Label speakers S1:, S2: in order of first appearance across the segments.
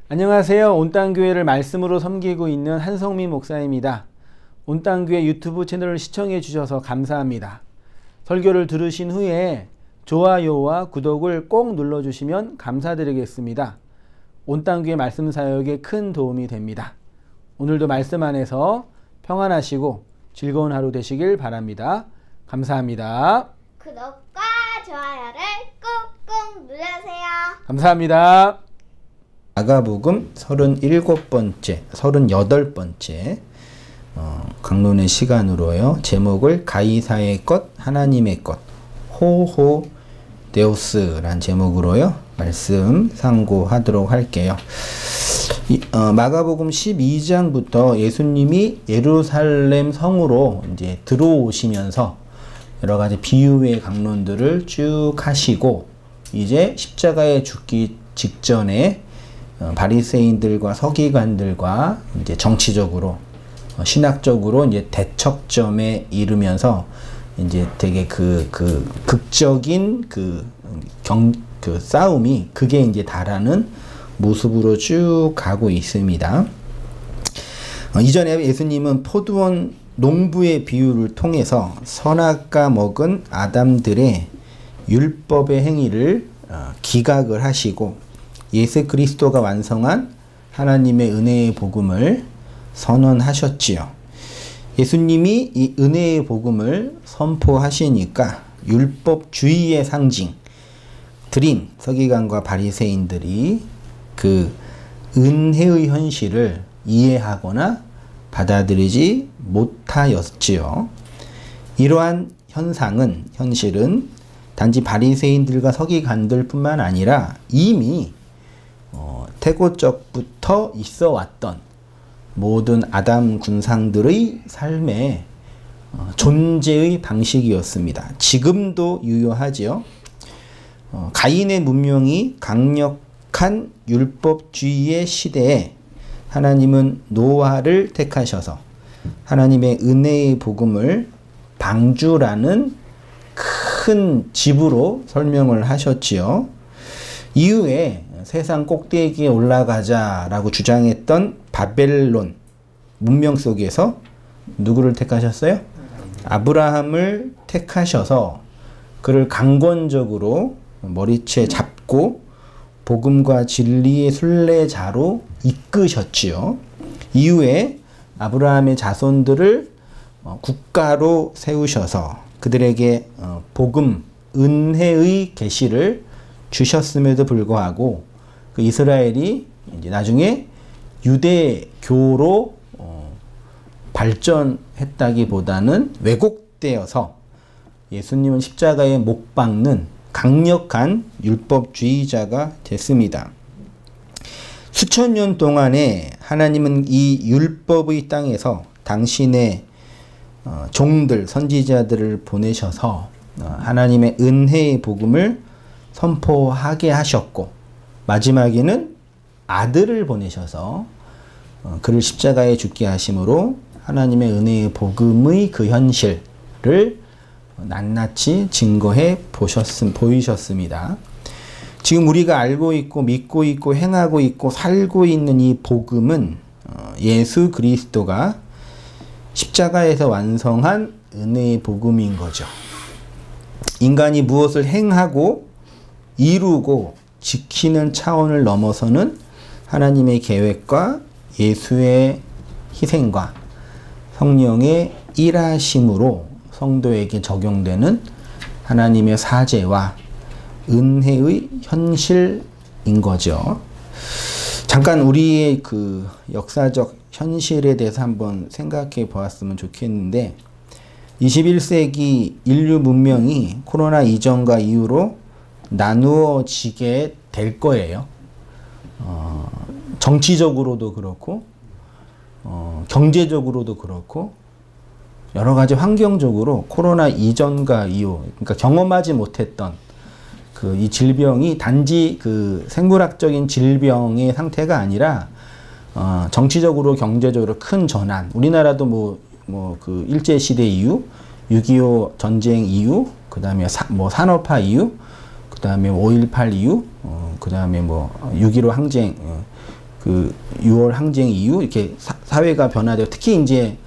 S1: 안녕하세요. 온땅교회를 말씀으로 섬기고 있는 한성민 목사입니다. 온땅교회 유튜브 채널을 시청해 주셔서 감사합니다. 설교를 들으신 후에 좋아요와 구독을 꼭 눌러주시면 감사드리겠습니다. 온땅교회 말씀 사역에 큰 도움이 됩니다. 오늘도 말씀 안에서 평안하시고 즐거운 하루 되시길 바랍니다. 감사합니다.
S2: 구독과 좋아요를 꾹꾹 눌러주세요.
S1: 감사합니다. 마가복음 37번째, 38번째 강론의 시간으로요. 제목을 가이사의 것, 하나님의 것, 호호 데우스란 제목으로요. 말씀 상고하도록 할게요. 마가복음 12장부터 예수님이 예루살렘 성으로 이제 들어오시면서 여러 가지 비유의 강론들을 쭉 하시고 이제 십자가에 죽기 직전에 바리새인들과 서기관들과 이제 정치적으로 신학적으로 이제 대척점에 이르면서 이제 되게 그 극적인 그 싸움이 극에 이제 달하는 모습으로 쭉 가고 있습니다. 이전에 예수님은 포도원 농부의 비유를 통해서 선악과 먹은 아담들의 율법의 행위를 기각을 하시고 예수 그리스도가 완성한 하나님의 은혜의 복음을 선언하셨지요. 예수님이 이 은혜의 복음을 선포하시니까 율법주의의 상징 들인 서기관과 바리새인들이 그 은혜의 현실을 이해하거나 받아들이지 못하였지요. 이러한 현실은 단지 바리새인들과 서기관들 뿐만 아니라 이미 태고적부터 있어 왔던 모든 아담 군상들의 삶의 존재의 방식이었습니다. 지금도 유효하지요. 가인의 문명이 강력한 율법주의의 시대에 하나님은 노아를 택하셔서 하나님의 은혜의 복음을 방주라는 큰 집으로 설명을 하셨지요. 이후에 세상 꼭대기에 올라가자라고 주장했던 바벨론 문명 속에서 누구를 택하셨어요? 아브라함을 택하셔서 그를 강권적으로 머리채 잡고 복음과 진리의 순례자로 이끄셨지요. 이후에 아브라함의 자손들을 국가로 세우셔서 그들에게 복음, 은혜의 계시를 주셨음에도 불구하고 그 이스라엘이 이제 나중에 유대교로 발전했다기보다는 왜곡되어서 예수님은 십자가에 못 박는 강력한 율법주의자가 됐습니다. 수천 년 동안에 하나님은 이 율법의 땅에서 당신의 종들, 선지자들을 보내셔서 하나님의 은혜의 복음을 선포하게 하셨고 마지막에는 아들을 보내셔서 그를 십자가에 죽게 하심으로 하나님의 은혜의 복음의 그 현실을 낱낱이 증거해 보이셨습니다. 지금 우리가 알고 있고 믿고 있고 행하고 있고 살고 있는 이 복음은 예수 그리스도가 십자가에서 완성한 은혜의 복음인 거죠. 인간이 무엇을 행하고 이루고 지키는 차원을 넘어서는 하나님의 계획과 예수의 희생과 성령의 일하심으로 성도에게 적용되는 하나님의 사제와 은혜의 현실인 거죠. 잠깐 우리의 그 역사적 현실에 대해서 한번 생각해 보았으면 좋겠는데 21세기 인류 문명이 코로나 이전과 이후로 나누어지게 될 거예요. 정치적으로도 그렇고 경제적으로도 그렇고 여러 가지 환경적으로 코로나 이전과 이후 그러니까 경험하지 못했던 이 질병이 단지 그 생물학적인 질병의 상태가 아니라 정치적으로 경제적으로 큰 전환 우리나라도 그 일제시대 이후 6.25 전쟁 이후 그 다음에 산업화 이후 그 다음에 5.18 이후, 그 다음에 6.15 항쟁, 그 6월 항쟁 이후 이렇게 사회가 변화되고 특히 이제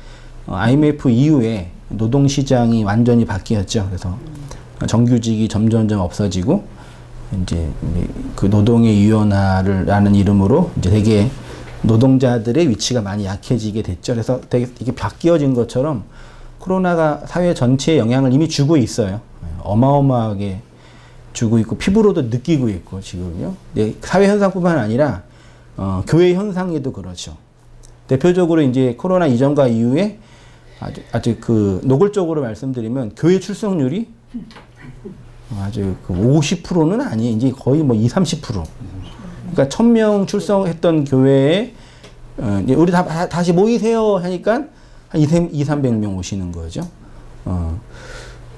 S1: IMF 이후에 노동시장이 완전히 바뀌었죠. 그래서 정규직이 점점점 없어지고 이제 그 노동의 유연화라는 이름으로 이제 되게 노동자들의 위치가 많이 약해지게 됐죠. 그래서 되게 이게 바뀌어진 것처럼 코로나가 사회 전체에 영향을 이미 주고 있어요. 어마어마하게 주고 있고 피부로도 느끼고 있고 지금요. 사회 현상뿐만 아니라 교회 현상에도 그렇죠. 대표적으로 이제 코로나 이전과 이후에 아주 그 노골적으로 말씀드리면 교회 출석률이 아주 그 50%는 아니에요. 이제 거의 뭐 20, 30%. 그러니까 1000명 출석했던 교회에 이제 우리 다시 모이세요 하니까 한 300명 오시는 거죠.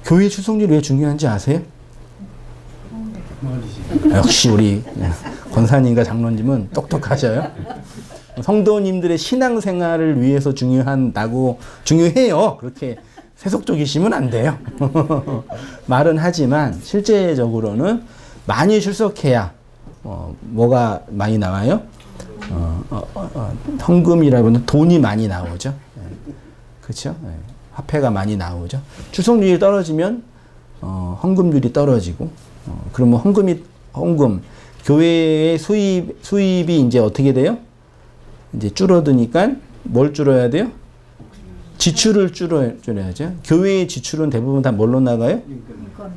S1: 교회 출석률이 왜 중요한지 아세요? 역시 우리 권사님과 장로님은 똑똑하셔요. 성도님들의 신앙생활을 위해서 중요해요. 그렇게 세속적이시면 안 돼요. 말은 하지만 실제적으로는 많이 출석해야 뭐가 많이 나와요? 헌금이라고는 돈이 많이 나오죠. 그렇죠? 화폐가 많이 나오죠. 출석률이 떨어지면 헌금률이 떨어지고 그러면 헌금 교회의 수입이 이제 어떻게 돼요? 이제 줄어드니까 뭘 줄여야 돼요? 지출을 줄여야죠. 교회의 지출은 대부분 다 뭘로 나가요?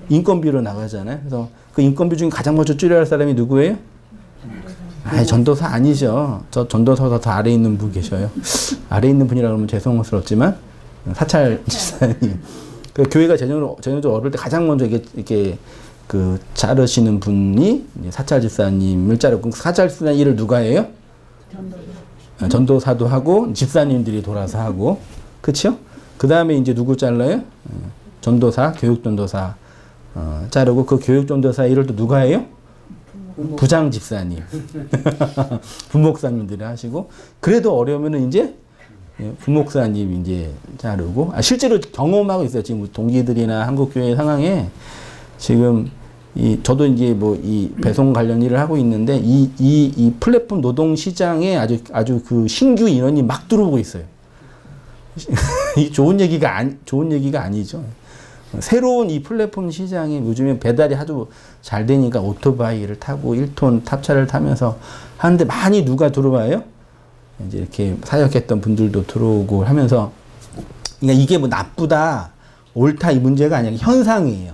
S1: 인건비로 나가잖아요. 그래서 그 인건비 중에 가장 먼저 줄여야 할 사람이 누구예요? 전도사 아니죠. 저 전도사 더 아래에 있는 분 계셔요. 아래에 있는 분이라 그러면 죄송스럽지만 사찰 집사님. 그 교회가 재정적으로 어려울 때 가장 먼저 이렇게 그 자르시는 분이 사찰 집사님을 자르고 사찰 집사님 일을 누가 해요? 전도사도 하고 집사님들이 돌아서 하고 그렇죠? 그 다음에 이제 누구 잘라요? 전도사, 교육전도사 자르고 그 교육전도사 일을 또 누가 해요? 부장 집사님, 부목사님들이 하시고 그래도 어려우면은 이제 부목사님 이제 자르고 실제로 경험하고 있어요. 지금 동기들이나 한국교회 상황에 지금 저도 이제 뭐 이 배송 관련 일을 하고 있는데 이 플랫폼 노동 시장에 아주 그 신규 인원이 막 들어오고 있어요. 이 좋은 얘기가 아니죠. 새로운 이 플랫폼 시장에 요즘에 배달이 아주 잘 되니까 오토바이를 타고 1톤 탑차를 타면서 하는데 많이 누가 들어와요? 이제 이렇게 사역했던 분들도 들어오고 하면서 그러니까 이게 뭐 나쁘다, 옳다 이 문제가 아니라 현상이에요.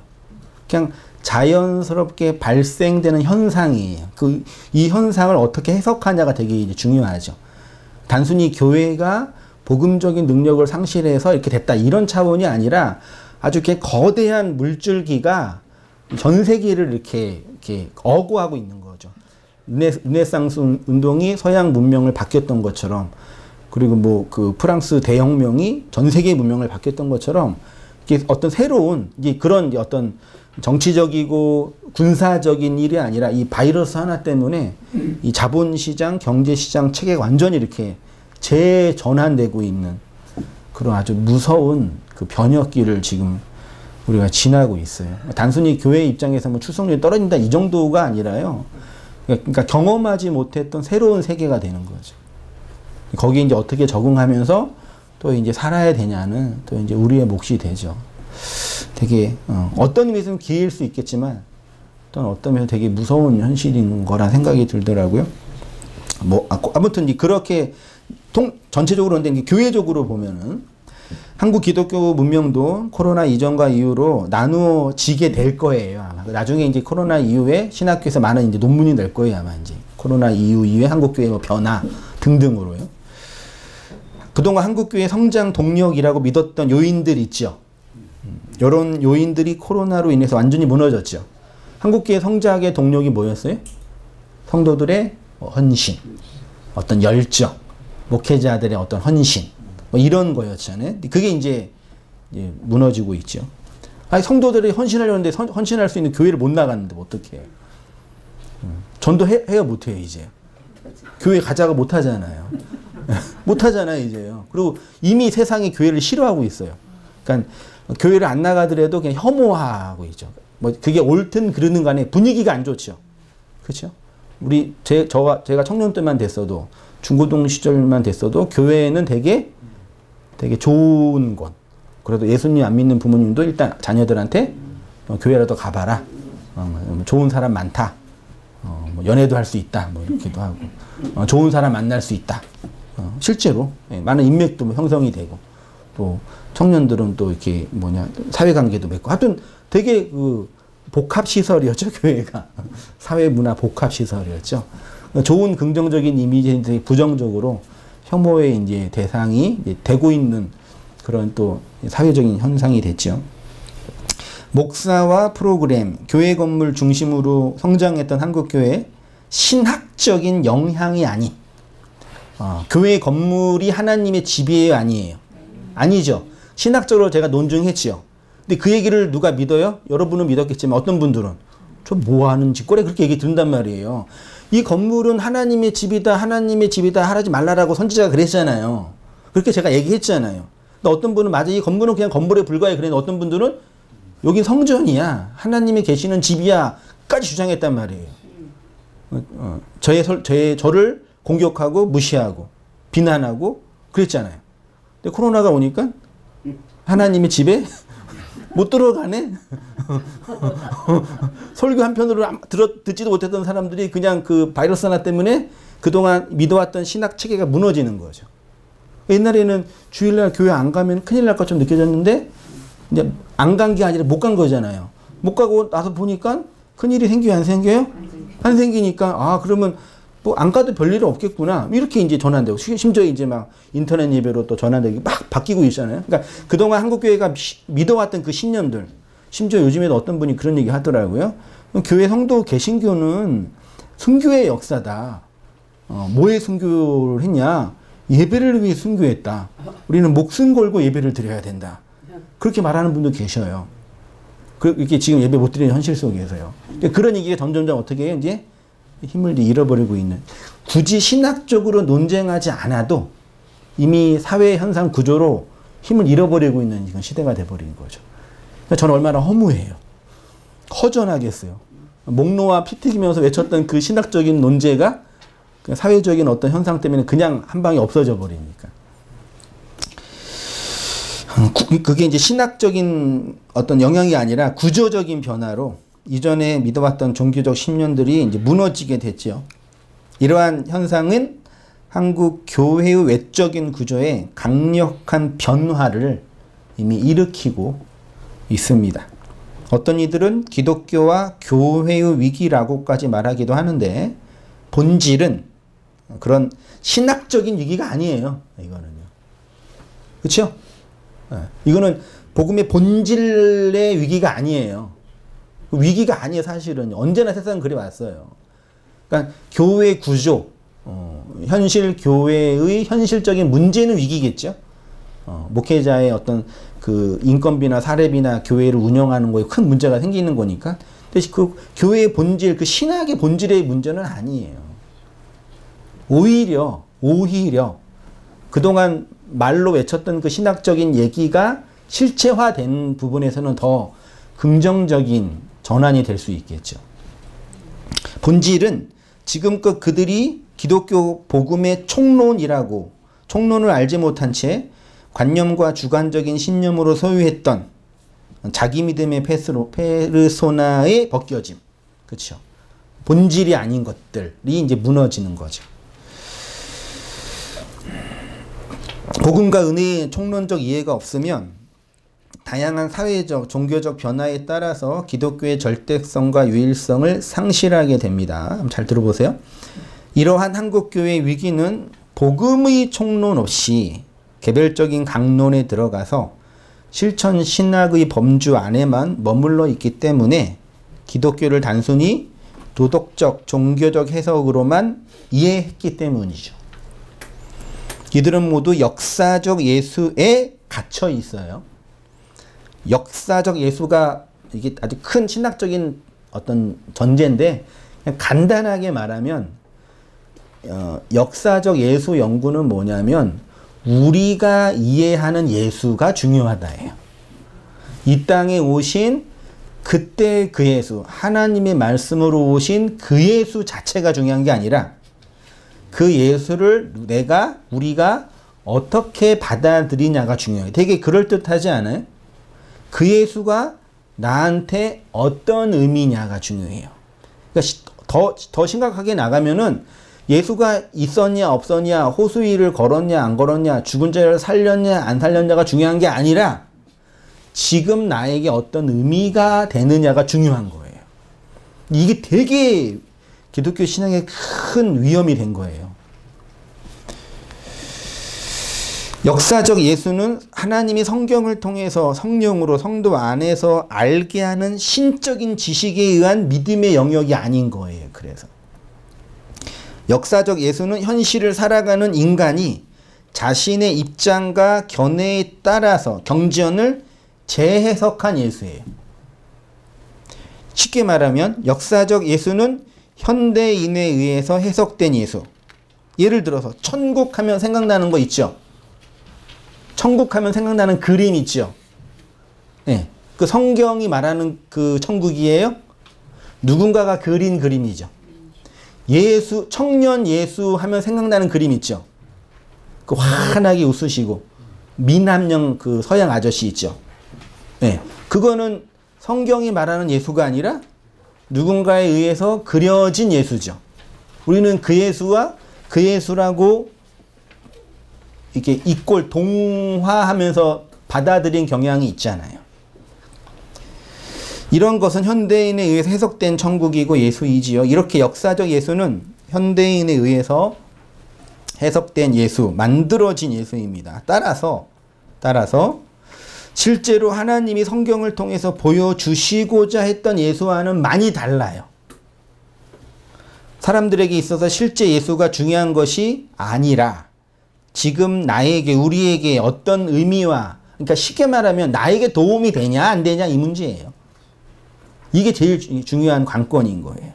S1: 그냥 자연스럽게 발생되는 현상이에요. 이 현상을 어떻게 해석하냐가 되게 이제 중요하죠. 단순히 교회가 복음적인 능력을 상실해서 이렇게 됐다 이런 차원이 아니라 아주 이렇게 거대한 물줄기가 전 세계를 이렇게 어구하고 있는 거죠. 르네상스 운동이 서양 문명을 바뀌었던 것처럼 그리고 뭐 그 프랑스 대혁명이 전 세계 문명을 바뀌었던 것처럼 이게 어떤 새로운 이제 그런 어떤 정치적이고 군사적인 일이 아니라 이 바이러스 하나 때문에 이 자본시장, 경제시장 체계가 완전히 이렇게 재전환되고 있는 그런 아주 무서운 그 변혁기를 지금 우리가 지나고 있어요. 단순히 교회 입장에서 뭐 출석률이 떨어진다 이 정도가 아니라요. 그러니까 경험하지 못했던 새로운 세계가 되는 거죠. 거기에 이제 어떻게 적응하면서 또 이제 살아야 되냐는 또 이제 우리의 몫이 되죠. 되게 어떤 의미에서는 기회일 수 있겠지만 또 어떤 면에서 되게 무서운 현실인 거란 생각이 들더라고요. 뭐 아무튼 그렇게 전체적으로 근데 교회적으로 보면은 한국 기독교 문명도 코로나 이전과 이후로 나누어지게 될 거예요. 아마 나중에 이제 코로나 이후에 신학교에서 많은 이제 논문이 낼 거예요. 아마 이제 코로나 이후에 한국교회 뭐 변화 등등으로요. 그동안 한국교회 성장 동력이라고 믿었던 요인들 있죠. 이런 요인들이 코로나로 인해서 완전히 무너졌죠. 한국교회 성장의 동력이 뭐였어요? 성도들의 헌신, 어떤 열정, 목회자들의 어떤 헌신, 뭐 이런 거였잖아요. 그게 이제 무너지고 있죠. 아니, 성도들이 헌신하려는데 헌신할 수 있는 교회를 못 나갔는데 어떻게 해요? 전도해요, 못해요, 이제? 교회 가자가 못하잖아요. 못하잖아요, 이제요. 그리고 이미 세상이 교회를 싫어하고 있어요. 그러니까 교회를 안 나가더라도 그냥 혐오하고 있죠. 뭐 그게 옳든 그르든 간에 분위기가 안 좋죠. 그렇죠? 제가 청년 때만 됐어도, 중고등 시절만 됐어도, 교회는 되게 좋은 곳. 그래도 예수님 안 믿는 부모님도 일단 자녀들한테 교회라도 가봐라. 좋은 사람 많다. 뭐 연애도 할 수 있다. 뭐 이렇게도 하고. 좋은 사람 만날 수 있다. 실제로 많은 인맥도 형성이 되고, 또 청년들은 또 이렇게 사회관계도 맺고, 하여튼 되게 복합시설이었죠, 교회가. 사회문화 복합시설이었죠. 좋은 긍정적인 이미지인데 부정적으로 혐오의 이제 대상이 이제 되고 있는 그런 또 사회적인 현상이 됐죠. 목사와 프로그램, 교회 건물 중심으로 성장했던 한국교회 신학적인 영향이 아닌, 교회 건물이 하나님의 집이에요, 아니에요? 아니죠. 신학적으로 제가 논증했지요. 근데 그 얘기를 누가 믿어요? 여러분은 믿었겠지만 어떤 분들은 저 뭐 하는 짓거리 그렇게 얘기 듣는단 말이에요. 이 건물은 하나님의 집이다, 하나님의 집이다 하지 말라라고 선지자가 그랬잖아요. 그렇게 제가 얘기했잖아요. 근데 어떤 분은 맞아, 이 건물은 그냥 건물에 불과해. 그랬는데 어떤 분들은 여긴 성전이야, 하나님이 계시는 집이야 까지 주장했단 말이에요. 저를 공격하고 무시하고 비난하고 그랬잖아요. 근데 코로나가 오니까 하나님의 집에 못 들어가네. 설교 한편으로 듣지도 못했던 사람들이 그냥 그 바이러스 하나 때문에 그동안 믿어왔던 신학 체계가 무너지는 거죠. 옛날에는 주일날 교회 안 가면 큰일 날 것처럼 느껴졌는데, 이제 안 간 게 아니라 못 간 거잖아요. 못 가고 나서 보니까 큰일이 생겨요, 안 생겨요? 안 생기니까, 그러면 뭐 안 가도 별일은 없겠구나, 이렇게 이제 전환되고, 심지어 이제 막 인터넷 예배로 또 전환되고 막 바뀌고 있잖아요. 그러니까 그동안 한국교회가 믿어왔던 그 신념들, 심지어 요즘에도 어떤 분이 그런 얘기 하더라고요. 교회 성도 개신교는 순교의 역사다. 뭐에 순교를 했냐? 예배를 위해 순교했다. 우리는 목숨 걸고 예배를 드려야 된다. 그렇게 말하는 분도 계셔요. 이렇게 지금 예배 못 드리는 현실 속에서요. 그런 얘기가 점점점 어떻게 해요? 이제 힘을 잃어버리고 있는. 굳이 신학적으로 논쟁하지 않아도 이미 사회 현상 구조로 힘을 잃어버리고 있는 이런 시대가 돼버린 거죠. 저는 얼마나 허무해요. 허전하겠어요. 목놓아 피 튀기면서 외쳤던 그 신학적인 논제가 사회적인 어떤 현상 때문에 그냥 한 방에 없어져 버리니까. 그게 이제 신학적인 어떤 영향이 아니라 구조적인 변화로 이전에 믿어왔던 종교적 신념들이 이제 무너지게 됐죠. 이러한 현상은 한국 교회의 외적인 구조에 강력한 변화를 이미 일으키고 있습니다. 어떤 이들은 기독교와 교회의 위기라고까지 말하기도 하는데, 본질은 그런 신학적인 위기가 아니에요. 이거는요. 그렇죠? 이거는 복음의 본질의 위기가 아니에요. 위기가 아니에요, 사실은. 언제나 세상은 그래 왔어요. 그러니까 교회 구조, 현실 교회의 현실적인 문제는 위기겠죠. 목회자의 어떤 그 인건비나 사례비나 교회를 운영하는 거에 큰 문제가 생기는 거니까. 대신 그 교회의 본질, 그 신학의 본질의 문제는 아니에요. 오히려 그동안 말로 외쳤던 그 신학적인 얘기가 실체화된 부분에서는 더 긍정적인 전환이 될 수 있겠죠. 본질은 지금껏 그들이 기독교 복음의 총론을 알지 못한 채 관념과 주관적인 신념으로 소유했던 자기 믿음의 페르소나의 벗겨짐. 그렇죠. 본질이 아닌 것들이 이제 무너지는 거죠. 복음과 은혜의 총론적 이해가 없으면 다양한 사회적, 종교적 변화에 따라서 기독교의 절대성과 유일성을 상실하게 됩니다. 잘 들어보세요. 이러한 한국교회의 위기는 복음의 총론 없이 개별적인 강론에 들어가서 실천 신학의 범주 안에만 머물러 있기 때문에 기독교를 단순히 도덕적, 종교적 해석으로만 이해했기 때문이죠. 이들은 모두 역사적 예수에 갇혀 있어요. 역사적 예수가 이게 아주 큰 신학적인 어떤 전제인데, 그냥 간단하게 말하면 역사적 예수 연구는 뭐냐면 우리가 이해하는 예수가 중요하다예요. 이 땅에 오신 그때 그 예수, 하나님의 말씀으로 오신 그 예수 자체가 중요한 게 아니라 그 예수를 우리가 어떻게 받아들이냐가 중요해요. 되게 그럴듯하지 않아요? 그 예수가 나한테 어떤 의미냐가 중요해요. 그러니까 더 심각하게 나가면은 예수가 있었냐 없었냐, 호수위를 걸었냐 안 걸었냐, 죽은 자를 살렸냐 안 살렸냐가 중요한 게 아니라 지금 나에게 어떤 의미가 되느냐가 중요한 거예요. 이게 되게 기독교 신앙에 큰 위험이 된 거예요. 역사적 예수는 하나님이 성경을 통해서 성령으로 성도 안에서 알게 하는 신적인 지식에 의한 믿음의 영역이 아닌 거예요. 그래서 역사적 예수는 현실을 살아가는 인간이 자신의 입장과 견해에 따라서 경전을 재해석한 예수예요. 쉽게 말하면 역사적 예수는 현대인에 의해서 해석된 예수. 예를 들어서 천국 하면 생각나는 거 있죠? 천국 하면 생각나는 그림 있죠? 네. 그 성경이 말하는 그 천국이에요? 누군가가 그린 그림이죠. 예수, 청년 예수 하면 생각나는 그림 있죠? 그 환하게 웃으시고 미남형 그 서양 아저씨 있죠? 네. 그거는 성경이 말하는 예수가 아니라 누군가에 의해서 그려진 예수죠. 우리는 그 예수와 그 예수라고 이렇게 이꼴 동화하면서 받아들인 경향이 있잖아요. 이런 것은 현대인에 의해서 해석된 천국이고 예수이지요. 이렇게 역사적 예수는 현대인에 의해서 해석된 예수, 만들어진 예수입니다. 따라서 실제로 하나님이 성경을 통해서 보여주시고자 했던 예수와는 많이 달라요. 사람들에게 있어서 실제 예수가 중요한 것이 아니라 지금 나에게, 우리에게 어떤 의미와, 그러니까 쉽게 말하면 나에게 도움이 되냐 안 되냐 이 문제예요. 이게 제일 중요한 관건인 거예요.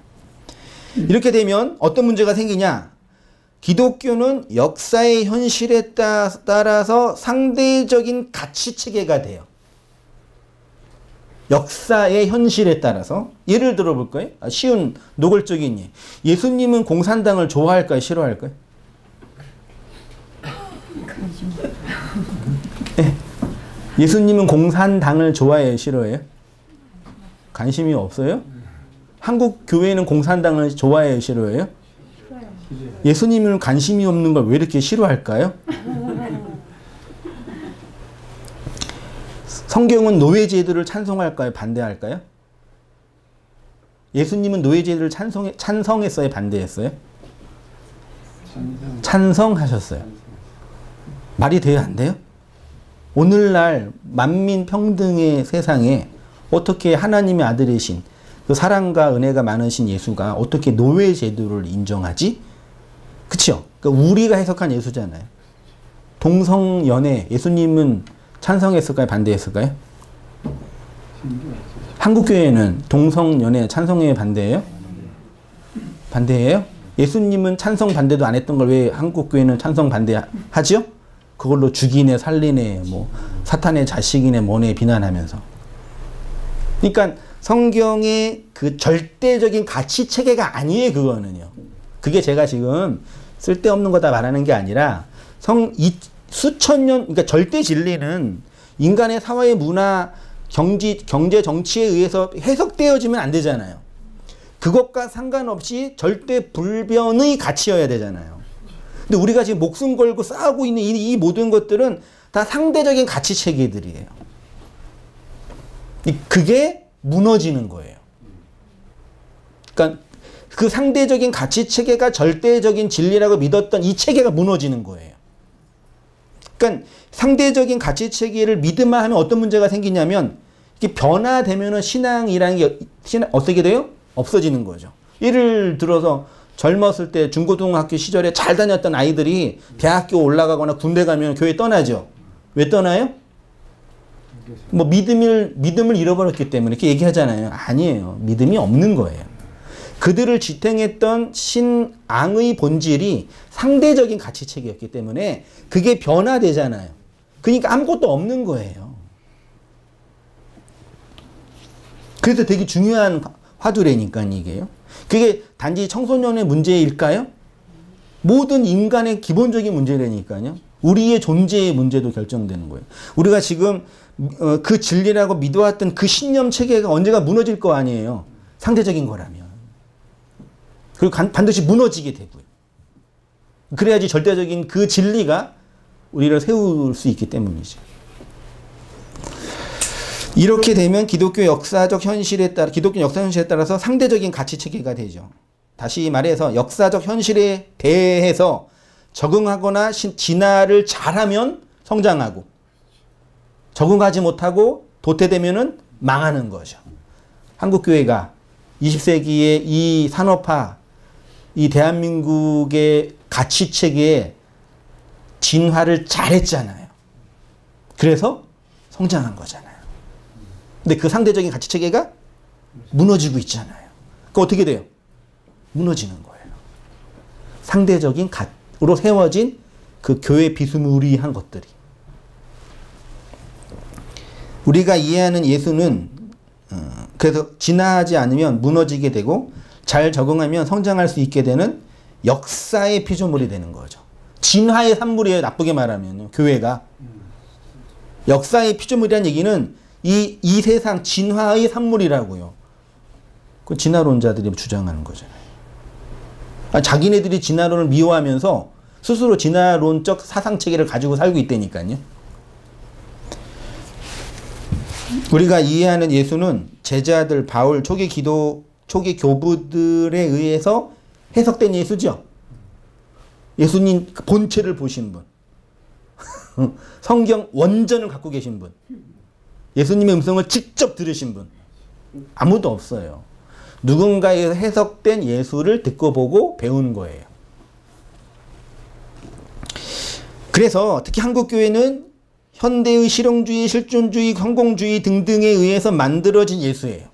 S1: 이렇게 되면 어떤 문제가 생기냐? 기독교는 역사의 현실에 따라서 상대적인 가치체계가 돼요. 역사의 현실에 따라서. 예를 들어 볼까요? 쉬운 노골적인 예. 예수님은 공산당을 좋아할까요? 싫어할까요? 네. 예수님은 공산당을 좋아해요? 싫어해요? 관심이 없어요? 한국 교회는 공산당을 좋아해요? 싫어해요? 예수님은 관심이 없는 걸 왜 이렇게 싫어할까요? 성경은 노예제도를 찬송할까요? 반대할까요? 예수님은 노예제도를 찬성했어요? 반대했어요? 찬성하셨어요. 말이 돼요? 안 돼요? 오늘날 만민 평등의 세상에 어떻게 하나님의 아들이신 그 사랑과 은혜가 많으신 예수가 어떻게 노예제도를 인정하지? 그쵸? 그러니까 우리가 해석한 예수잖아요. 동성연애 예수님은 찬성했을까요? 반대했을까요? 한국교회는 동성연애 찬성에 반대예요? 반대예요? 예수님은 찬성 반대도 안 했던 걸 왜 한국교회는 찬성 반대하죠? 그걸로 죽이네 살리네 뭐 사탄의 자식이네 뭐네 비난하면서. 그러니까 성경의 그 절대적인 가치 체계가 아니에요. 그거는요. 그게 제가 지금 쓸데없는 거다 말하는 게 아니라 수천 년, 그러니까 절대 진리는 인간의 사회, 문화, 경제, 정치에 의해서 해석되어지면 안 되잖아요. 그것과 상관없이 절대 불변의 가치여야 되잖아요. 근데 우리가 지금 목숨 걸고 싸우고 있는 이 모든 것들은 다 상대적인 가치 체계들이에요. 그게 무너지는 거예요. 그러니까 그 상대적인 가치 체계가 절대적인 진리라고 믿었던 이 체계가 무너지는 거예요. 그러니까 상대적인 가치 체계를 믿음화하면 어떤 문제가 생기냐면 이게 변화되면은 신앙이라는 게 어떻게 돼요? 없어지는 거죠. 예를 들어서 젊었을 때 중고등학교 시절에 잘 다녔던 아이들이 대학교 올라가거나 군대 가면 교회 떠나죠. 왜 떠나요? 뭐 믿음을 잃어버렸기 때문에 이렇게 얘기하잖아요. 아니에요. 믿음이 없는 거예요. 그들을 지탱했던 신앙의 본질이 상대적인 가치체계였기 때문에 그게 변화되잖아요. 그러니까 아무것도 없는 거예요. 그래서 되게 중요한 화두라니까 이게요. 그게 단지 청소년의 문제일까요? 모든 인간의 기본적인 문제라니까요. 우리의 존재의 문제도 결정되는 거예요. 우리가 지금 그 진리라고 믿어왔던 그 신념 체계가 언제가 무너질 거 아니에요. 상대적인 거라면. 그리고 반드시 무너지게 되고요. 그래야지 절대적인 그 진리가 우리를 세울 수 있기 때문이죠. 이렇게 되면 기독교 역사 현실에 따라서 상대적인 가치 체계가 되죠. 다시 말해서 역사적 현실에 대해서 적응하거나 진화를 잘하면 성장하고, 적응하지 못하고 도태되면은 망하는 거죠. 한국교회가 20세기의 이 산업화, 이 대한민국의 가치 체계에 진화를 잘했잖아요. 그래서 성장한 거잖아요. 근데 그 상대적인 가치 체계가 무너지고 있잖아요. 그럼 어떻게 돼요? 무너지는 거예요. 상대적인 로 세워진 그 교회 비스무리한 것들이. 우리가 이해하는 예수는 그래서 진화하지 않으면 무너지게 되고 잘 적응하면 성장할 수 있게 되는 역사의 피조물이 되는 거죠. 진화의 산물이에요. 나쁘게 말하면 교회가. 역사의 피조물이라는 얘기는 이 세상 진화의 산물이라고요. 그 진화론자들이 주장하는 거잖아요. 자기네들이 진화론을 미워하면서 스스로 진화론적 사상체계를 가지고 살고 있다니까요. 우리가 이해하는 예수는 제자들, 바울, 초기 교부들에 의해서 해석된 예수죠. 예수님 본체를 보신 분. 성경 원전을 갖고 계신 분. 예수님의 음성을 직접 들으신 분. 아무도 없어요. 누군가에서 해석된 예수를 듣고 보고 배운 거예요. 그래서 특히 한국교회는 현대의 실용주의, 실존주의, 성공주의 등등에 의해서 만들어진 예수예요.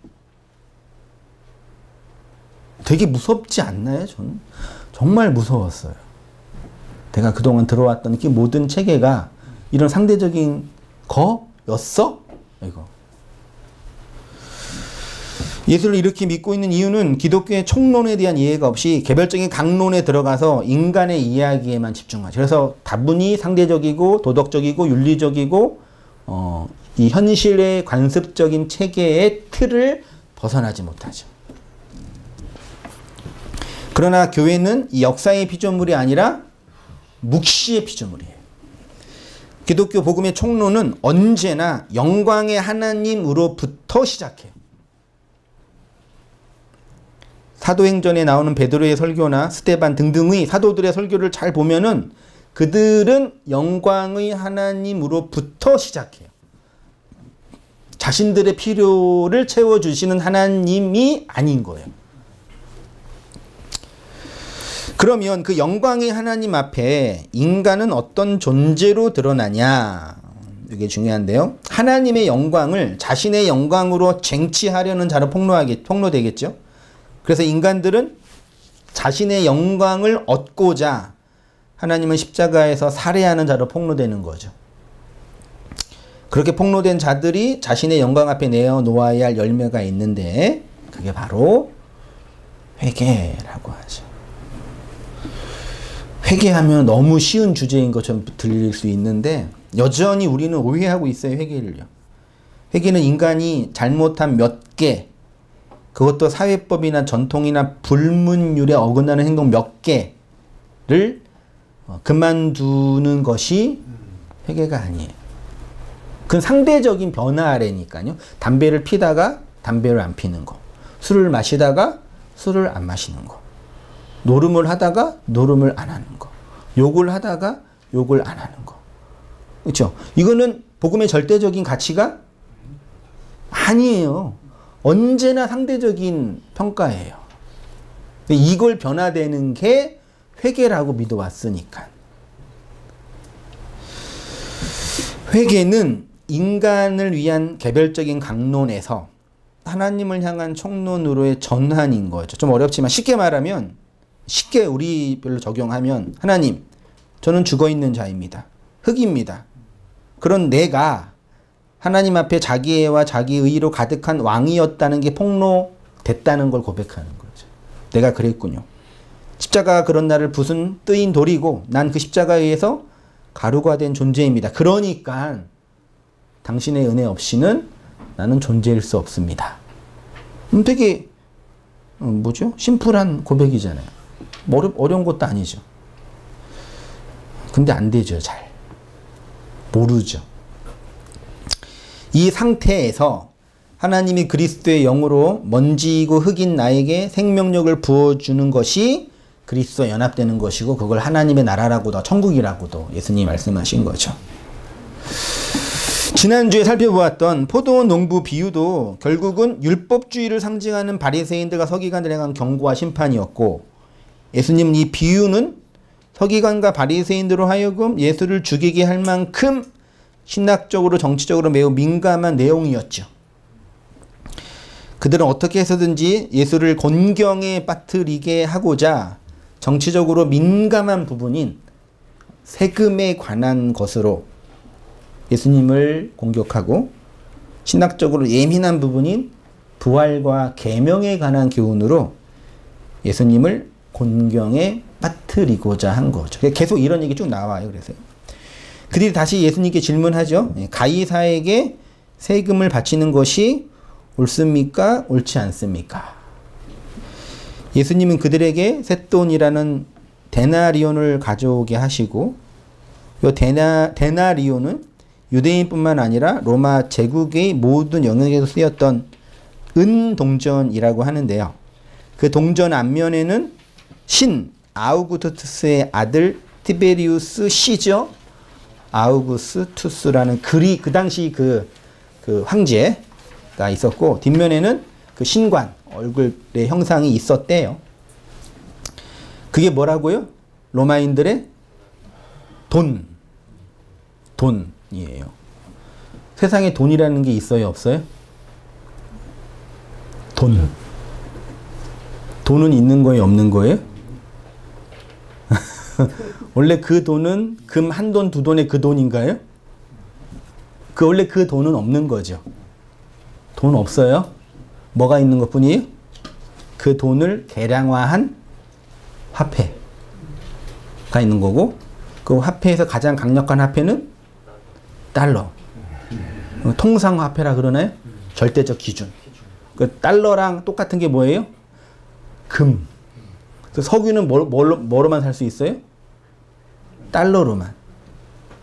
S1: 되게 무섭지 않나요? 저는 정말 무서웠어요. 내가 그동안 들어왔던 그 모든 체계가 이런 상대적인 거였어? 이거. 예수를 이렇게 믿고 있는 이유는 기독교의 총론에 대한 이해가 없이 개별적인 강론에 들어가서 인간의 이야기에만 집중하죠. 그래서 다분히 상대적이고 도덕적이고 윤리적이고 이 현실의 관습적인 체계의 틀을 벗어나지 못하죠. 그러나 교회는 이 역사의 피조물이 아니라 묵시의 피조물이에요. 기독교 복음의 총론은 언제나 영광의 하나님으로부터 시작해요. 사도행전에 나오는 베드로의 설교나 스데반 등등의 사도들의 설교를 잘 보면은 그들은 영광의 하나님으로부터 시작해요. 자신들의 필요를 채워주시는 하나님이 아닌 거예요. 그러면 그 영광의 하나님 앞에 인간은 어떤 존재로 드러나냐? 이게 중요한데요. 하나님의 영광을 자신의 영광으로 쟁취하려는 자로 폭로되겠죠. 그래서 인간들은 자신의 영광을 얻고자 하나님은 십자가에서 살해하는 자로 폭로되는 거죠. 그렇게 폭로된 자들이 자신의 영광 앞에 내어놓아야 할 열매가 있는데 그게 바로 회개라고 하죠. 회개하면 너무 쉬운 주제인 것처럼 들릴 수 있는데 여전히 우리는 오해하고 있어요. 회개를요. 회개는 인간이 잘못한 몇 개, 그것도 사회법이나 전통이나 불문율에 어긋나는 행동 몇 개를 그만두는 것이 회개가 아니에요. 그건 상대적인 변화라니까요. 담배를 피다가 담배를 안 피는 거, 술을 마시다가 술을 안 마시는 거, 노름을 하다가 노름을 안 하는 거, 욕을 하다가 욕을 안 하는 거. 그렇죠? 이거는 복음의 절대적인 가치가 아니에요. 언제나 상대적인 평가예요. 이걸 변화되는 게 회개라고 믿어왔으니까. 회개는 인간을 위한 개별적인 강론에서 하나님을 향한 총론으로의 전환인 거죠. 좀 어렵지만 쉽게 말하면, 쉽게 우리별로 적용하면, 하나님, 저는 죽어있는 자입니다. 흙입니다. 그런 내가 하나님 앞에 자기애와 자기의로 가득한 왕이었다는 게 폭로됐다는 걸 고백하는 거죠. 내가 그랬군요. 십자가가 그런 나를 부순 뜨인 돌이고 난 그 십자가에 의해서 가루가 된 존재입니다. 그러니까 당신의 은혜 없이는 나는 존재일 수 없습니다. 되게 뭐죠? 심플한 고백이잖아요. 어려운 것도 아니죠. 근데 안 되죠. 잘 모르죠. 이 상태에서 하나님이 그리스도의 영으로 먼지이고 흙인 나에게 생명력을 부어주는 것이 그리스도와 연합되는 것이고 그걸 하나님의 나라라고도 천국이라고도 예수님이 말씀하신 거죠. 지난주에 살펴보았던 포도원 농부 비유도 결국은 율법주의를 상징하는 바리새인들과 서기관들에 대한 경고와 심판이었고, 예수님 이 비유는 서기관과 바리새인들로 하여금 예수를 죽이게 할 만큼 신학적으로 정치적으로 매우 민감한 내용이었죠. 그들은 어떻게 해서든지 예수를 곤경에 빠뜨리게 하고자 정치적으로 민감한 부분인 세금에 관한 것으로 예수님을 공격하고, 신학적으로 예민한 부분인 부활과 계명에 관한 교훈으로 예수님을 곤경에 빠뜨리고자 한 거죠. 계속 이런 얘기 쭉 나와요. 그래서 그들이 다시 예수님께 질문하죠. 가이사에게 세금을 바치는 것이 옳습니까? 옳지 않습니까? 예수님은 그들에게 셋돈이라는 데나리온을 가져오게 하시고, 이 데나리온은 유대인뿐만 아니라 로마 제국의 모든 영역에서 쓰였던 은동전이라고 하는데요. 그 동전 앞면에는 신 아우구스투스의 아들 티베리우스 시저 아우구스투스라는 그 당시 그 황제가 있었고, 뒷면에는 그 신관 얼굴의 형상이 있었대요. 그게 뭐라고요? 로마인들의 돈이에요. 세상에 돈이라는 게 있어요, 없어요? 돈은 있는 거예요, 없는 거예요? 원래 그 돈은 금 한 돈, 두 돈의 그 돈인가요? 원래 그 돈은 없는 거죠. 돈 없어요? 뭐가 있는 것 뿐이에요? 그 돈을 계량화한 화폐가 있는 거고, 그 화폐에서 가장 강력한 화폐는 달러. 통상화폐라 그러나요? 절대적 기준. 그 달러랑 똑같은 게 뭐예요? 금. 석유는 뭐로만 살 수 있어요? 달러로만.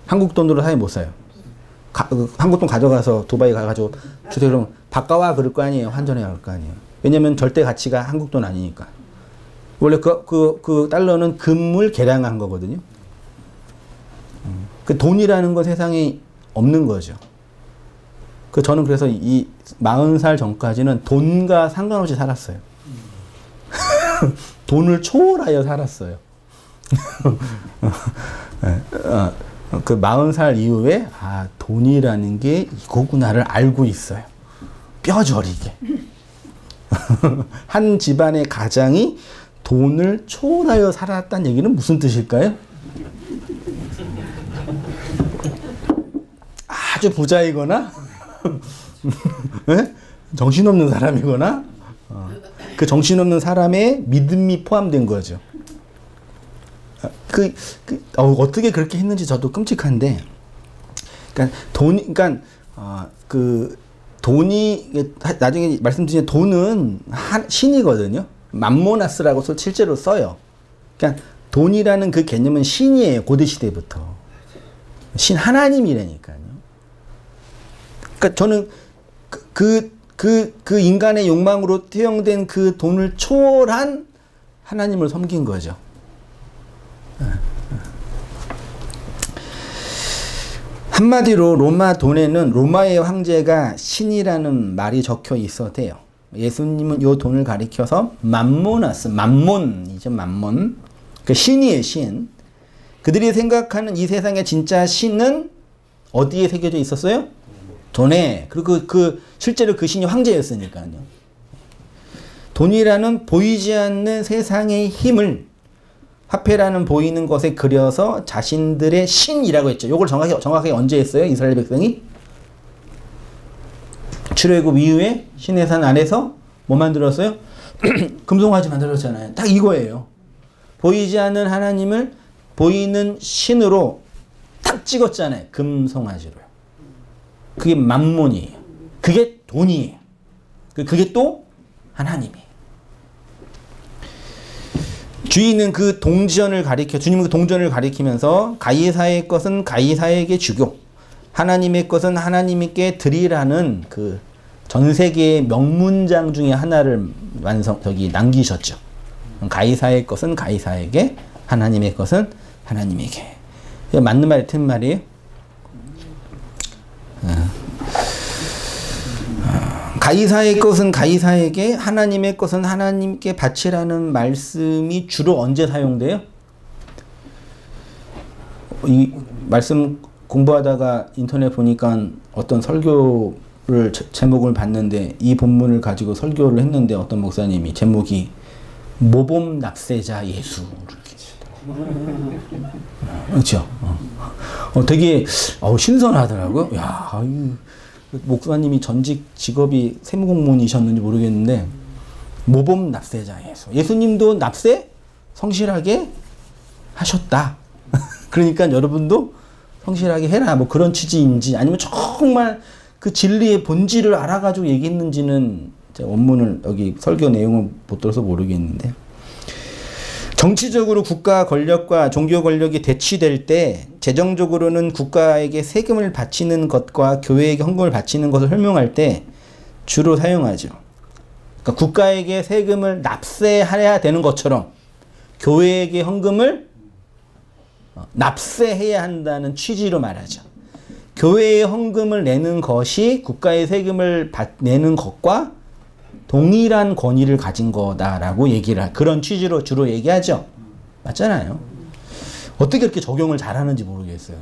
S1: 한국 돈으로 사야 못 사요. 한국 돈 가져가서 두바이 가가지고 주세요 그러면 바꿔와 그럴 거 아니에요. 환전해 갈 거 아니에요. 왜냐면 절대 가치가 한국 돈 아니니까. 원래 그 달러는 금을 계량한 거거든요. 그 돈이라는 건 세상에 없는 거죠. 저는 그래서 이 40살 전까지는 돈과 상관없이 살았어요. 돈을 초월하여 살았어요. 그 40살 이후에 돈이라는 게 이거구나를 알고 있어요. 뼈저리게. 한 집안의 가장이 돈을 초월하여 살았다는 얘기는 무슨 뜻일까요? 아주 부자이거나 네? 정신없는 사람이거나 그 정신없는 사람의 믿음이 포함된 거죠. 어떻게 그렇게 했는지 저도 끔찍한데, 돈이 나중에 말씀드린 돈은 신이거든요. 맘모나스라고 실제로 써요. 그러니까 돈이라는 그 개념은 신이에요. 고대 시대부터 신 하나님이라니까요. 그러니까 저는 그 인간의 욕망으로 태형된 그 돈을 초월한 하나님을 섬긴 거죠. 한마디로 로마 돈에는 로마의 황제가 신이라는 말이 적혀 있어대요. 예수님은 이 돈을 가리켜서 맘모나스, 만몬이죠, 만몬. 그 신이에요, 신. 그들이 생각하는 이 세상의 진짜 신은 어디에 새겨져 있었어요? 돈에. 그리고 실제로 그 신이 황제였으니까요. 돈이라는 보이지 않는 세상의 힘을 화폐라는 보이는 것에 그려서 자신들의 신이라고 했죠. 이걸 정확하게 언제 했어요? 이스라엘 백성이? 출애굽 이후에 시내산 아래서 뭐 만들었어요? 금송아지 만들었잖아요. 딱 이거예요. 보이지 않는 하나님을 보이는 신으로 딱 찍었잖아요. 금송아지로요. 그게 만몬이에요. 그게 돈이에요. 그게 또 하나님이에요. 주인은 그 동전을 가리켜, 주님은 그 동전을 가리키면서 가이사의 것은 가이사에게 주고 하나님의 것은 하나님께 드리라는 그 전 세계의 명문장 중에 하나를 남기셨죠. 가이사의 것은 가이사에게, 하나님의 것은 하나님에게. 맞는 말이 틀린 말이에요? 가이사의 것은 가이사에게, 하나님의 것은 하나님께 바치라는 말씀이 주로 언제 사용돼요? 이 말씀 공부하다가 인터넷 보니까 어떤 설교를 제목을 봤는데 이 본문을 가지고 설교를 했는데 어떤 목사님이 제목이 모범 납세자 예수 그렇죠? 되게 신선하더라고요. 야, 목사님이 전직 직업이 세무공무원이셨는지 모르겠는데 모범 납세자 예수. 예수님도 납세 성실하게 하셨다. 그러니까 여러분도 성실하게 해라. 뭐 그런 취지인지 아니면 정말 그 진리의 본질을 알아가지고 얘기했는지는 제가 원문을 여기 설교 내용을 못 들어서 모르겠는데 정치적으로 국가 권력과 종교 권력이 대치될 때 재정적으로는 국가에게 세금을 바치는 것과 교회에게 헌금을 바치는 것을 설명할 때 주로 사용하죠. 그러니까 국가에게 세금을 납세해야 되는 것처럼 교회에게 헌금을 납세해야 한다는 취지로 말하죠. 교회에 헌금을 내는 것이 국가의 세금을 내는 것과 동일한 권위를 가진 거다라고 그런 취지로 주로 얘기하죠. 맞잖아요. 어떻게 이렇게 적용을 잘하는지 모르겠어요.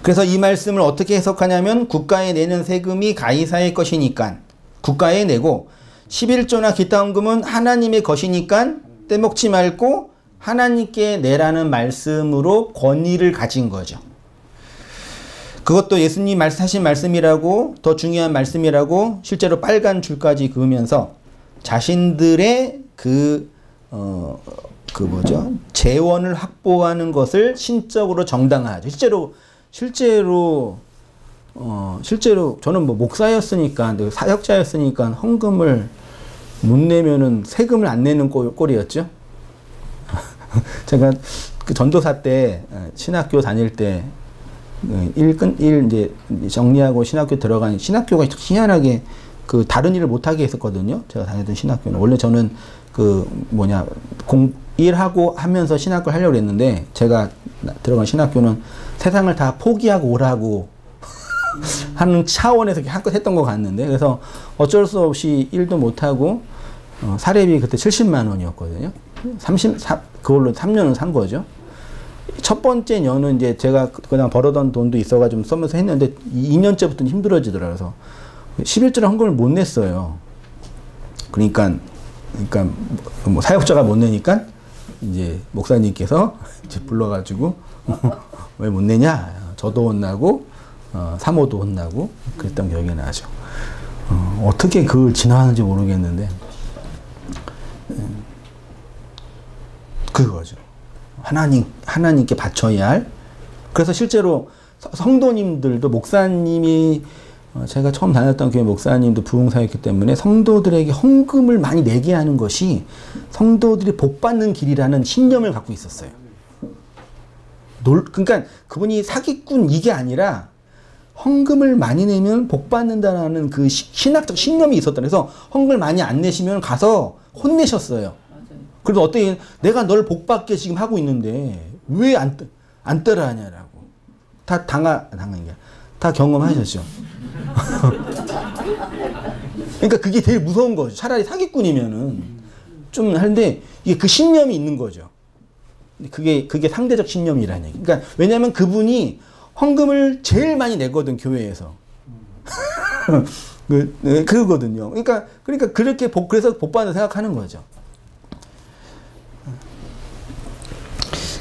S1: 그래서 이 말씀을 어떻게 해석하냐면 국가에 내는 세금이 가이사의 것이니까 국가에 내고 11조나 기타 헌금은 하나님의 것이니까 떼먹지 말고 하나님께 내라는 말씀으로 권위를 가진 거죠. 그것도 예수님 하신 말씀이라고, 더 중요한 말씀이라고 실제로 빨간 줄까지 그으면서 자신들의 재원을 확보하는 것을 신적으로 정당화하죠. 실제로 저는 뭐 목사였으니까, 사역자였으니까 헌금을 못 내면은 세금을 안 내는 꼴이었죠. 제가 그 전도사 때 신학교 다닐 때 이제 정리하고 신학교 들어가니 신학교가 희한하게 그 다른 일을 못하게 했었거든요. 제가 다니던 신학교는 원래 저는 일하고 하면서 신학교를 하려고 했는데 제가 들어간 신학교는 세상을 다 포기하고 오라고 하는 차원에서 했던 것 같는데 그래서 어쩔 수 없이 일도 못하고 사례비 그때 70만 원이었거든요. 그걸로 3년을 산 거죠. 첫 번째 년은 이제 제가 그냥 벌어던 돈도 있어가지고 좀 쓰면서 했는데 2년째부터는 힘들어지더라고요. 그래서 11조를 헌금을 못 냈어요. 그러니까 뭐 사역자가 못 내니까 이제 목사님께서 이제 불러가지고 왜 못 내냐? 저도 혼나고 사모도 혼나고 그랬던 기억이 나죠. 어떻게 그걸 지나가는지 모르겠는데 그거죠. 하나님께 바쳐야 할. 그래서 실제로 성도님들도 목사님이 제가 처음 다녔던 교회 목사님도 부흥사였기 때문에 성도들에게 헌금을 많이 내게 하는 것이 성도들이 복받는 길이라는 신념을 갖고 있었어요. 그러니까 그분이 사기꾼 이게 아니라 헌금을 많이 내면 복받는다라는 그 신학적 신념이 있었다. 그래서 헌금을 많이 안 내시면 가서 혼내셨어요. 그래도 어떻게 내가 널 복받게 지금 하고 있는데 왜 안 따라하냐라고. 다 다 경험하셨죠. 그러니까 그게 되게 무서운 거죠. 차라리 사기꾼이면은 좀 하는데 이게 그 신념이 있는 거죠. 그게 상대적 신념이라는 얘기. 그러니까 왜냐하면 그분이 헌금을 제일 많이 내거든 교회에서. 그거거든요. 그러니까 그렇게 그래서 복받는 생각하는 거죠.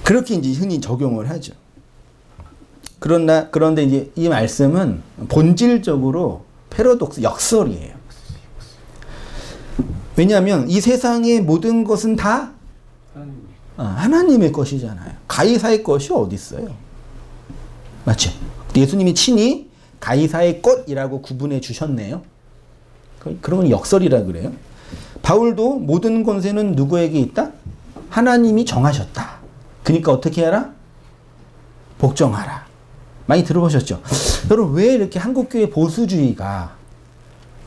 S1: 그렇게 이제 흔히 적용을 하죠. 그런데 이제 이 말씀은 본질적으로
S3: 패러독스, 역설이에요. 왜냐하면 이 세상의 모든 것은 다 하나님의 것이잖아요. 가이사의 것이 어디 있어요? 맞죠? 예수님이 친히 가이사의 것이라고 구분해 주셨네요. 그러면 역설이라 그래요. 바울도 모든 권세는 누구에게 있다? 하나님이 정하셨다. 그러니까 어떻게 하라? 복종하라. 많이 들어보셨죠? 여러분, 왜 이렇게 한국교회 보수주의가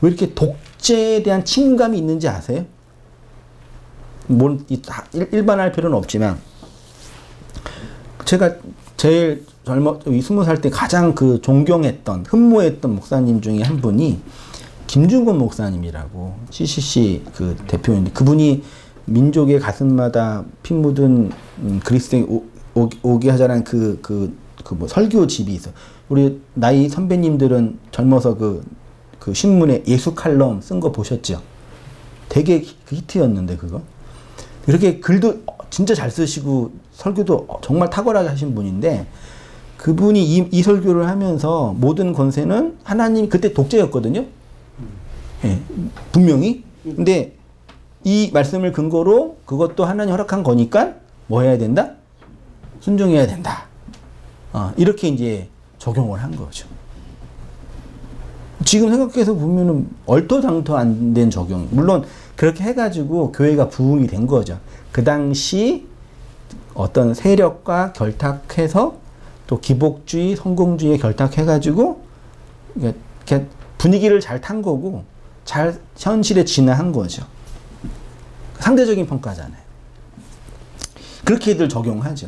S3: 왜 이렇게 독재에 대한 친감이 있는지 아세요? 일반할 필요는 없지만, 제가 제일 20살 때 가장 그 존경했던, 흠모했던 목사님 중에 한 분이 김중건 목사님이라고, CCC 그 대표인데, 그분이 민족의 가슴마다 피 묻은 그리스도인 오게 하자는 뭐 설교 집이 있어. 우리 나이 선배님들은 젊어서 그 신문에 예수 칼럼 쓴 거 보셨죠? 되게 히트였는데 그거. 이렇게 글도 진짜 잘 쓰시고 설교도 정말 탁월하게 하신 분인데, 그분이 이 설교를 하면서 모든 권세는 하나님, 그때 독재였거든요. 예, 분명히. 근데 이 말씀을 근거로 그것도 하나님 허락한 거니까 뭐 해야 된다? 순종해야 된다. 이렇게 이제 적용을 한 거죠. 지금 생각해서 보면은 얼토당토 안 된 적용. 물론 그렇게 해가지고 교회가 부흥이 된 거죠. 그 당시 어떤 세력과 결탁해서 또 기복주의, 성공주의에 결탁해가지고 이렇게 분위기를 잘 탄 거고 잘 현실에 진화한 거죠. 상대적인 평가잖아요. 그렇게들 적용하죠.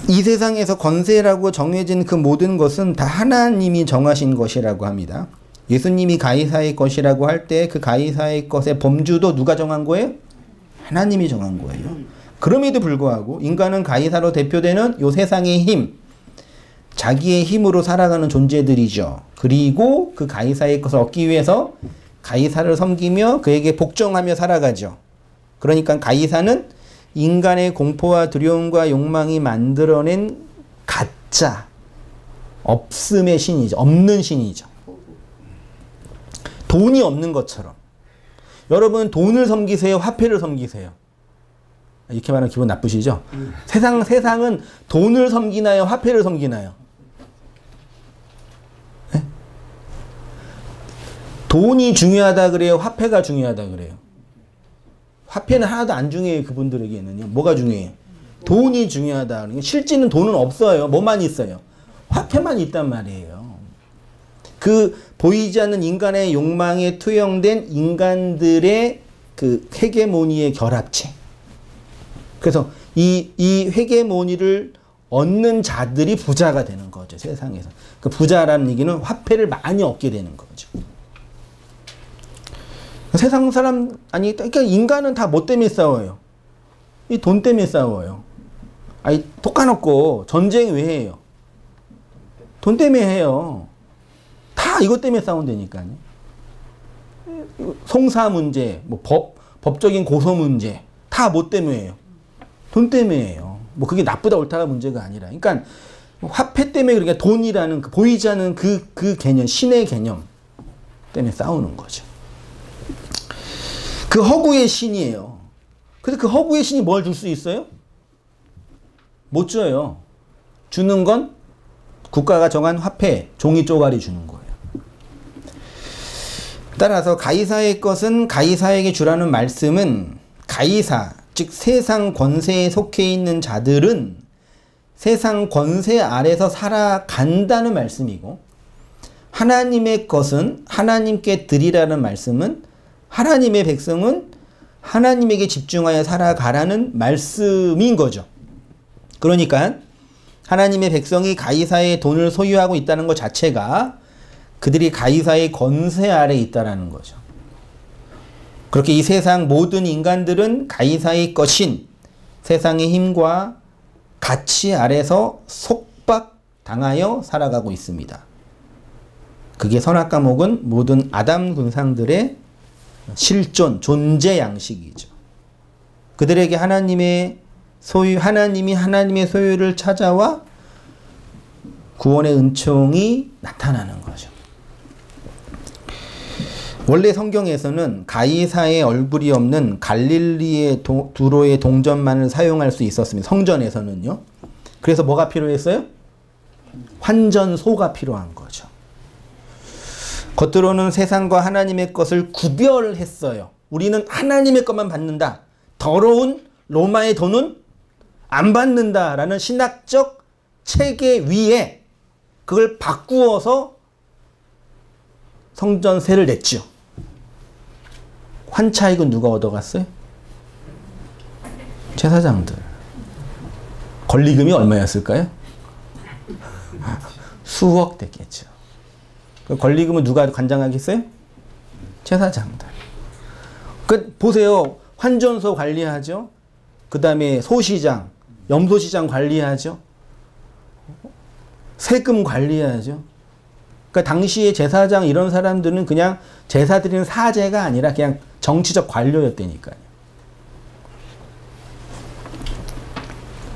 S3: 이 세상에서 권세라고 정해진 그 모든 것은 다 하나님이 정하신 것이라고 합니다. 예수님이 가이사의 것이라고 할 때 그 가이사의 것의 범주도 누가 정한 거예요? 하나님이 정한 거예요. 그럼에도 불구하고 인간은 가이사로 대표되는 이 세상의 힘, 자기의 힘으로 살아가는 존재들이죠. 그리고 그 가이사의 것을 얻기 위해서 가이사를 섬기며 그에게 복종하며 살아가죠. 그러니까 가이사는 인간의 공포와 두려움과 욕망이 만들어낸 가짜, 없음의 신이죠. 없는 신이죠. 돈이 없는 것처럼. 여러분, 돈을 섬기세요? 화폐를 섬기세요? 이렇게 말하면 기분 나쁘시죠? 세상은 돈을 섬기나요? 화폐를 섬기나요? 네? 돈이 중요하다 그래요? 화폐가 중요하다 그래요? 화폐는 하나도 안 중요해요. 그분들에게는요. 뭐가 중요해요? 돈이 중요하다. 실제는 돈은 없어요. 뭐만 있어요? 화폐만 있단 말이에요. 그 보이지 않는 인간의 욕망에 투영된 인간들의 그 헤게모니의 결합체. 그래서 이 헤게모니를 얻는 자들이 부자가 되는 거죠. 세상에서. 그 부자라는 얘기는 화폐를 많이 얻게 되는 거죠. 세상 사람, 그러니까 인간은 다 뭐 때문에 싸워요? 이 돈 때문에 싸워요. 독 까놓고 전쟁 왜 해요? 돈 때문에 해요. 다 이것 때문에 싸운다니까요. 송사 문제, 뭐 법적인 고소 문제, 다 뭐 때문에요? 돈 때문에요. 뭐 그게 나쁘다 옳다가 문제가 아니라. 그러니까 화폐 때문에, 그러니까 돈이라는 보이지 않는 그 개념, 신의 개념 때문에 싸우는 거죠. 그 허구의 신이에요. 그래서 그 허구의 신이 뭘 줄 수 있어요? 못 줘요. 주는 건 국가가 정한 화폐, 종이 쪼가리 주는 거예요. 따라서 가이사의 것은 가이사에게 주라는 말씀은 가이사, 즉 세상 권세에 속해 있는 자들은 세상 권세 아래서 살아간다는 말씀이고, 하나님의 것은 하나님께 드리라는 말씀은 하나님의 백성은 하나님에게 집중하여 살아가라는 말씀인 거죠. 그러니까 하나님의 백성이 가이사의 돈을 소유하고 있다는 것 자체가 그들이 가이사의 권세 아래 있다는 거죠. 그렇게 이 세상 모든 인간들은 가이사의 것인 세상의 힘과 가치 아래서 속박당하여 살아가고 있습니다. 그게 선악과목은 모든 아담 군상들의 실존, 존재 양식이죠. 그들에게 하나님이 하나님의 소유를 찾아와 구원의 은총이 나타나는 거죠. 원래 성경에서는 가이사의 얼굴이 없는 갈릴리의 두로의 동전만을 사용할 수 있었습니다. 성전에서는요. 그래서 뭐가 필요했어요? 환전소가 필요한 거죠. 겉으로는 세상과 하나님의 것을 구별했어요. 우리는 하나님의 것만 받는다. 더러운 로마의 돈은 안 받는다라는 신학적 체계 위에 그걸 바꾸어서 성전세를 냈죠. 환차익은 누가 얻어갔어요? 제사장들. 권리금이 얼마였을까요? 수억 됐겠죠. 그 권리금은 누가 관장하겠어요? 제사장들. 그 보세요. 환전소 관리하죠. 그 다음에 소시장, 염소시장 관리하죠. 세금 관리하죠. 그러니까 당시에 제사장 이런 사람들은 그냥 제사 드리는 사제가 아니라 그냥 정치적 관료였다니까요.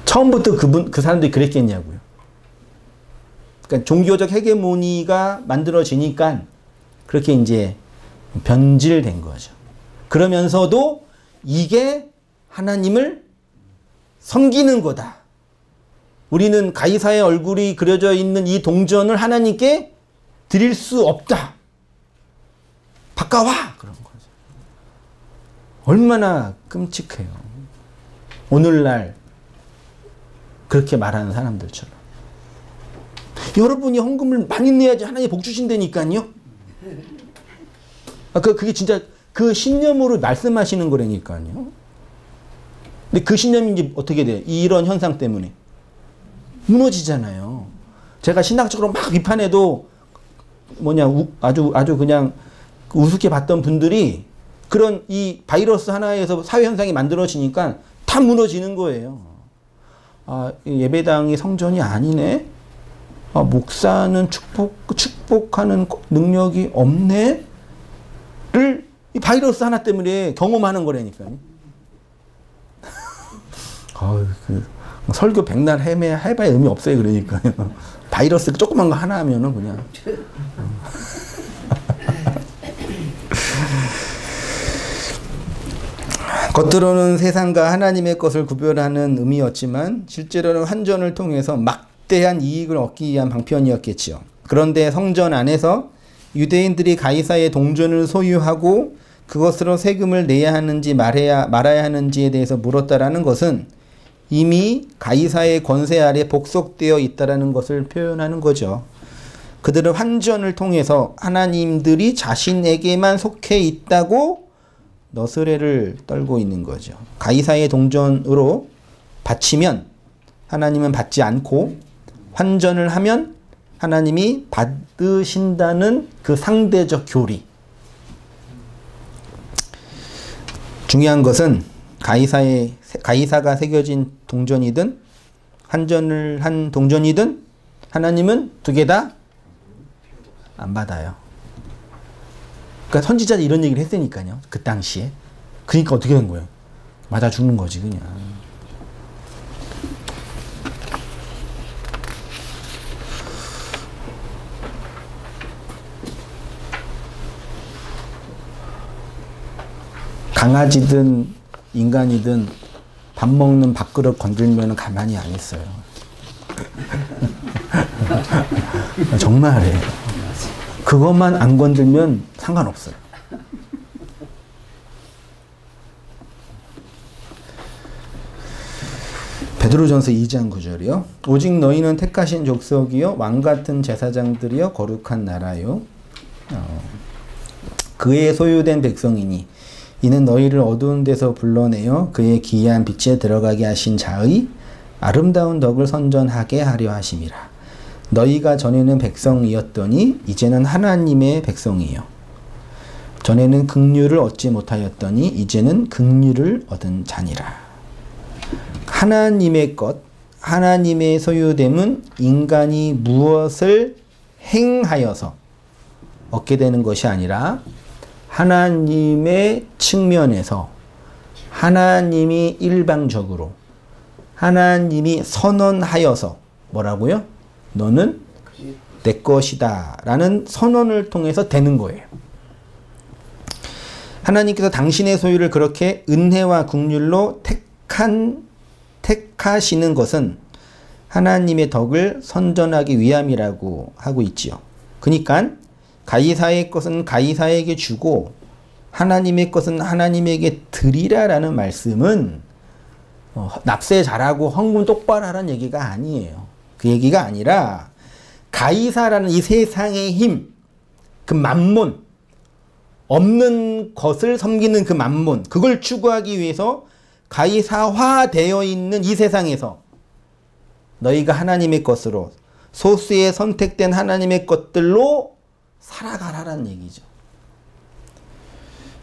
S3: 처음부터 그 사람들이 그랬겠냐고요. 그러니까 종교적 헤게모니가 만들어지니까 그렇게 이제 변질된 거죠. 그러면서도 이게 하나님을 섬기는 거다. 우리는 가이사의 얼굴이 그려져 있는 이 동전을 하나님께 드릴 수 없다. 바꿔와! 그런 거죠. 얼마나 끔찍해요. 오늘날 그렇게 말하는 사람들처럼. 여러분이 헌금을 많이 내야지 하나님 복 주신다니까요. 그게 진짜 그 신념으로 말씀하시는 거라니까요. 근데 그 신념이 이제 어떻게 돼요? 이런 현상 때문에 무너지잖아요. 제가 신학적으로 막 비판해도 아주 그냥 우습게 봤던 분들이 그런 이 바이러스 하나에서 사회 현상이 만들어지니까 다 무너지는 거예요. 아, 예배당이 성전이 아니네? 아, 목사는 축복하는 능력이 없네? 를 이 바이러스 하나 때문에 경험하는 거라니까요. 설교 백날 해봐야 의미 없어요. 그러니까요. 바이러스 조그만 거 하나 하면은 그냥. 겉으로는 세상과 하나님의 것을 구별하는 의미였지만 실제로는 환전을 통해서 막대한 이익을 얻기 위한 방편이었겠지요. 그런데 성전 안에서 유대인들이 가이사의 동전을 소유하고 그것으로 세금을 내야 하는지 말아야 하는지에 대해서 물었다라는 것은 이미 가이사의 권세 아래 복속되어 있다라는 것을 표현하는 거죠. 그들은 환전을 통해서 하나님들이 자신에게만 속해 있다고 너스레를 떨고 있는 거죠. 가이사의 동전으로 바치면 하나님은 받지 않고 환전을 하면 하나님이 받으신다는 그 상대적 교리. 중요한 것은 가이사가 새겨진 동전이든 환전을 한 동전이든 하나님은 두 개 다 안 받아요. 그러니까 선지자들이 이런 얘기를 했으니까요. 그 당시에. 그러니까 어떻게 된 거예요? 맞아 죽는 거지 그냥. 강아지든 인간이든 밥 먹는 밥그릇 건들면 가만히 안 있어요. 정말이에요. 그것만 안 건들면 상관없어요. 베드로전서 2장 9절이요. 오직 너희는 택하신 족속이요 왕같은 제사장들이요 거룩한 나라요 그의 소유된 백성이니 이는 너희를 어두운 데서 불러내어 그의 기이한 빛에 들어가게 하신 자의 아름다운 덕을 선전하게 하려 하심이라. 너희가 전에는 백성이었더니 이제는 하나님의 백성이요 전에는 긍휼을 얻지 못하였더니 이제는 긍휼을 얻은 자니라. 하나님의 것, 하나님의 소유됨은 인간이 무엇을 행하여서 얻게 되는 것이 아니라 하나님의 측면에서 하나님이 일방적으로 하나님이 선언하여서 뭐라고요? 너는 내 것이다 라는 선언을 통해서 되는 거예요. 하나님께서 당신의 소유를 그렇게 은혜와 긍휼로 택하시는 것은 하나님의 덕을 선전하기 위함이라고 하고 있지요. 그러니까 가이사의 것은 가이사에게 주고 하나님의 것은 하나님에게 드리라라는 말씀은 납세 잘하고 헌금 똑바로 하라는 얘기가 아니에요. 그 얘기가 아니라 가이사라는 이 세상의 힘, 그 만몬, 없는 것을 섬기는 그 만몬, 그걸 추구하기 위해서 가이사화되어 있는 이 세상에서 너희가 하나님의 것으로 소수의 선택된 하나님의 것들로 살아가라는 얘기죠.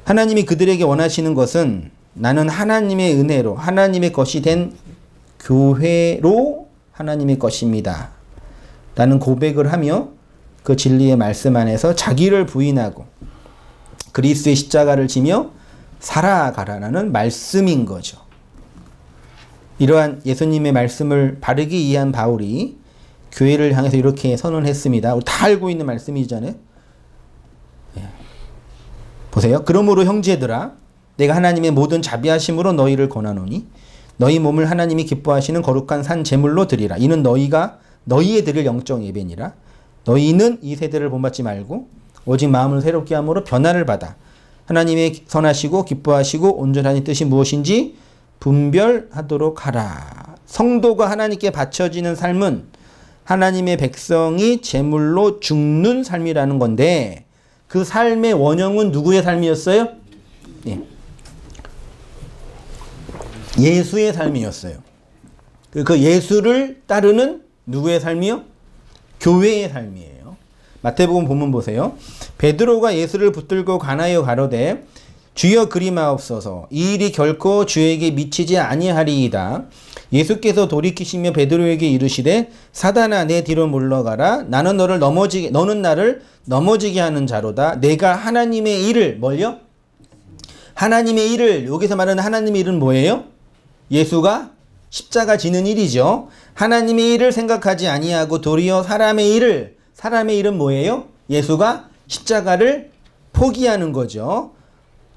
S3: 하나님이 그들에게 원하시는 것은 나는 하나님의 은혜로 하나님의 것이 된 교회로 하나님의 것입니다 라는 고백을 하며 그 진리의 말씀 안에서 자기를 부인하고 그리스도의 십자가를 지며 살아가라는 말씀인 거죠. 이러한 예수님의 말씀을 바르게 이해한 바울이 교회를 향해서 이렇게 선언했습니다. 우리 다 알고 있는 말씀이잖아요. 보세요. 그러므로 형제들아 내가 하나님의 모든 자비하심으로 너희를 권하노니 너희 몸을 하나님이 기뻐하시는 거룩한 산 제물로 드리라. 이는 너희의 드릴 영적 예배니라. 너희는 이 세대를 본받지 말고 오직 마음을 새롭게 함으로 변화를 받아 하나님의 선하시고 기뻐하시고 온전한 뜻이 무엇인지 분별하도록 하라. 성도가 하나님께 바쳐지는 삶은 하나님의 백성이 제물로 죽는 삶이라는 건데 그 삶의 원형은 누구의 삶이었어요? 네. 예수의 삶이었어요. 그 예수를 따르는 누구의 삶이요? 교회의 삶이에요. 마태복음 본문 보세요. 베드로가 예수를 붙들고 관하여 가로되 주여 그리마옵소서 이 일이 결코 주에게 미치지 아니하리이다. 예수께서 돌이키시며 베드로에게 이르시되 사단아 내 뒤로 물러가라. 너는 나를 넘어지게 하는 자로다. 내가 하나님의 일을 뭘요? 하나님의 일을 여기서 말하는 하나님의 일은 뭐예요? 예수가 십자가 지는 일이죠. 하나님의 일을 생각하지 아니하고 도리어 사람의 일은 뭐예요? 예수가 십자가를 포기하는 거죠.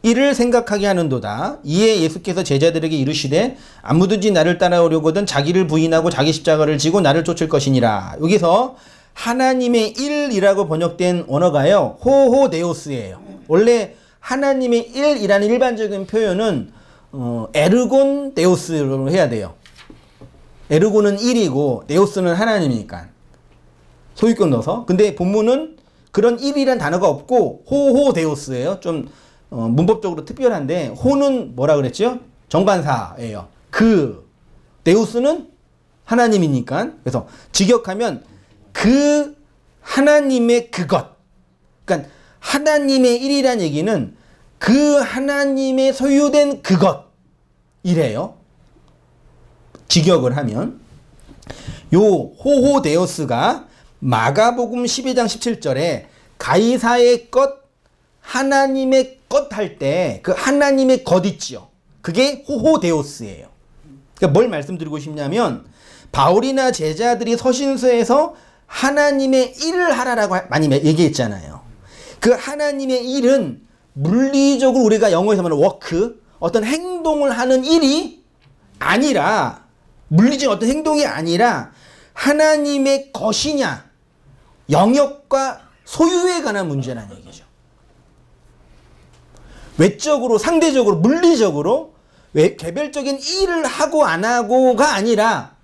S3: 이를 생각하게 하는도다. 이에 예수께서 제자들에게 이르시되 아무든지 나를 따라오려거든 자기를 부인하고 자기 십자가를 지고 나를 쫓을 것이니라. 여기서 하나님의 일이라고 번역된 언어가요. 호호데오스예요. 원래 하나님의 일이라는 일반적인 표현은 에르곤 데오스로 해야 돼요. 에르곤은 일이고 데오스는 하나님이니까 소유권 넣어서. 근데 본문은 그런 일이란 단어가 없고 호호데오스예요. 좀 문법적으로 특별한데 호는 뭐라 그랬죠? 정관사예요. 데우스는 하나님이니까. 그래서 직역하면 그 하나님의 그것. 그러니까 하나님의 일이란 얘기는 그 하나님의 소유된 그것이래요. 직역을 하면 요 호호데우스가 마가복음 12장 17절에 가이사의 것 하나님의 것 할 때 그 하나님의 것 있지요. 그게 호호데오스예요. 그러니까 뭘 말씀드리고 싶냐면 바울이나 제자들이 서신서에서 하나님의 일을 하라라고 많이 얘기했잖아요. 그 하나님의 일은 물리적으로 우리가 영어에서 말하는 워크, 어떤 행동을 하는 일이 아니라 물리적 어떤 행동이 아니라 하나님의 것이냐 영역과 소유에 관한 문제라는 얘기죠. 외적으로 상대적으로 물리적으로 개별적인 일을 하고 안 하고가 아니라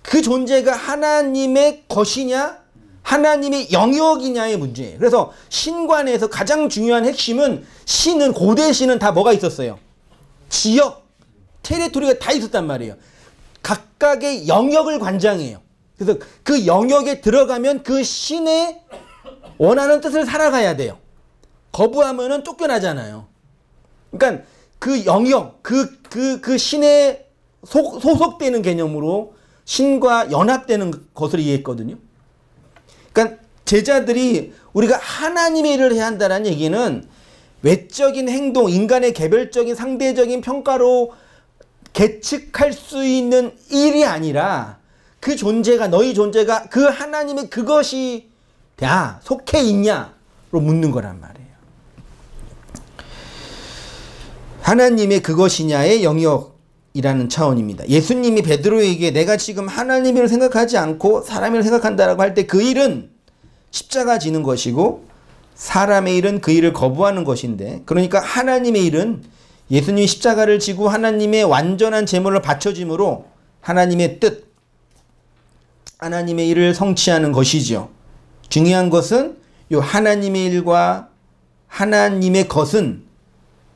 S3: 그 존재가 하나님의 것이냐 하나님의 영역이냐의 문제예요. 그래서 신관에서 가장 중요한 핵심은 신은 고대 신은 다 뭐가 있었어요? 지역, 테리토리가 다 있었단 말이에요. 각각의 영역을 관장해요. 그래서 그 영역에 들어가면 그 신의 원하는 뜻을 살아가야 돼요. 거부하면은 쫓겨나잖아요. 그러니까 그 영역, 그 신에 소속되는 개념으로 신과 연합되는 것을 이해했거든요. 그러니까 제자들이 우리가 하나님의 일을 해야 한다는 얘기는 외적인 행동, 인간의 개별적인 상대적인 평가로 계측할 수 있는 일이 아니라 그 존재가 너희 존재가 그 하나님의 그것이 속해 있냐로 묻는 거란 말이에요. 하나님의 그것이냐의 영역이라는 차원입니다. 예수님이 베드로에게 내가 지금 하나님을 생각하지 않고 사람을 생각한다라고 할 때 그 일은 십자가 지는 것이고 사람의 일은 그 일을 거부하는 것인데, 그러니까 하나님의 일은 예수님이 십자가를 지고 하나님의 완전한 제물을 바쳐짐으로 하나님의 뜻, 하나님의 일을 성취하는 것이죠. 중요한 것은 이 하나님의 일과 하나님의 것은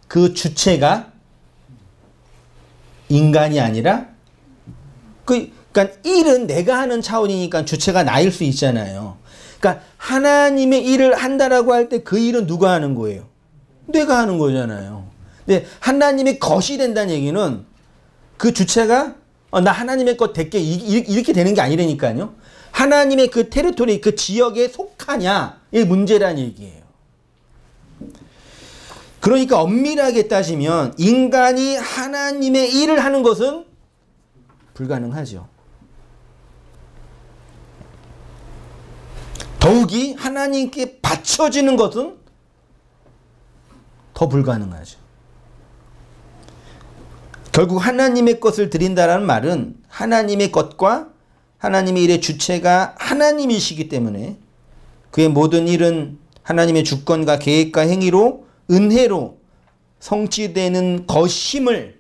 S3: 그 인간이 아니라 그러니까 일은 내가 하는 차원이니까 주체가 나일 수 있잖아요. 그러니까 하나님의 일을 한다라고 할 때 그 일은 누가 하는 거예요? 내가 하는 거잖아요. 근데 하나님의 것이 된다는 얘기는 그 주체가 나 하나님의 것 될게 이렇게 되는 게 아니라니까요. 하나님의 그 테리토리, 그 지역에 속하냐 이 문제란 얘기예요. 그러니까 엄밀하게 따지면 인간이 하나님의 일을 하는 것은 불가능하죠. 더욱이 하나님께 바쳐지는 것은 더 불가능하죠. 결국 하나님의 것을 드린다라는 말은 하나님의 것과 하나님의 일의 주체가 하나님이시기 때문에 그의 모든 일은 하나님의 주권과 계획과 행위로 은혜로 성취되는 것임을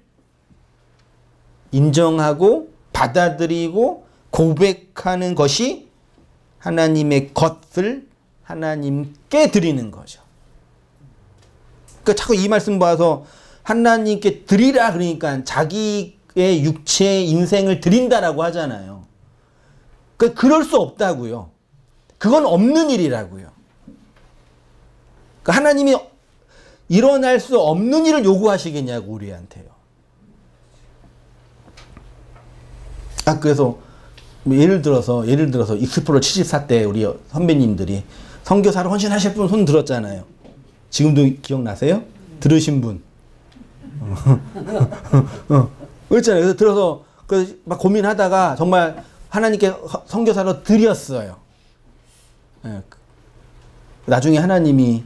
S3: 인정하고 받아들이고 고백하는 것이 하나님의 것을 하나님께 드리는 거죠. 그러니까 자꾸 이 말씀 봐서 하나님께 드리라 그러니까 자기의 육체의 인생을 드린다라고 하잖아요. 그러니까 그럴 수 없다고요. 그건 없는 일이라고요. 그러니까 하나님이 일어날 수 없는 일을 요구하시겠냐고 우리한테요. 그래서 예를 들어서 익스플로러 74 때 우리 선배님들이 선교사로 헌신하실 분 손 들었잖아요. 지금도 기억나세요? 들으신 분. 그렇잖아요. 그래서 들어서 막 고민하다가 정말 하나님께 선교사로 드렸어요. 나중에 하나님이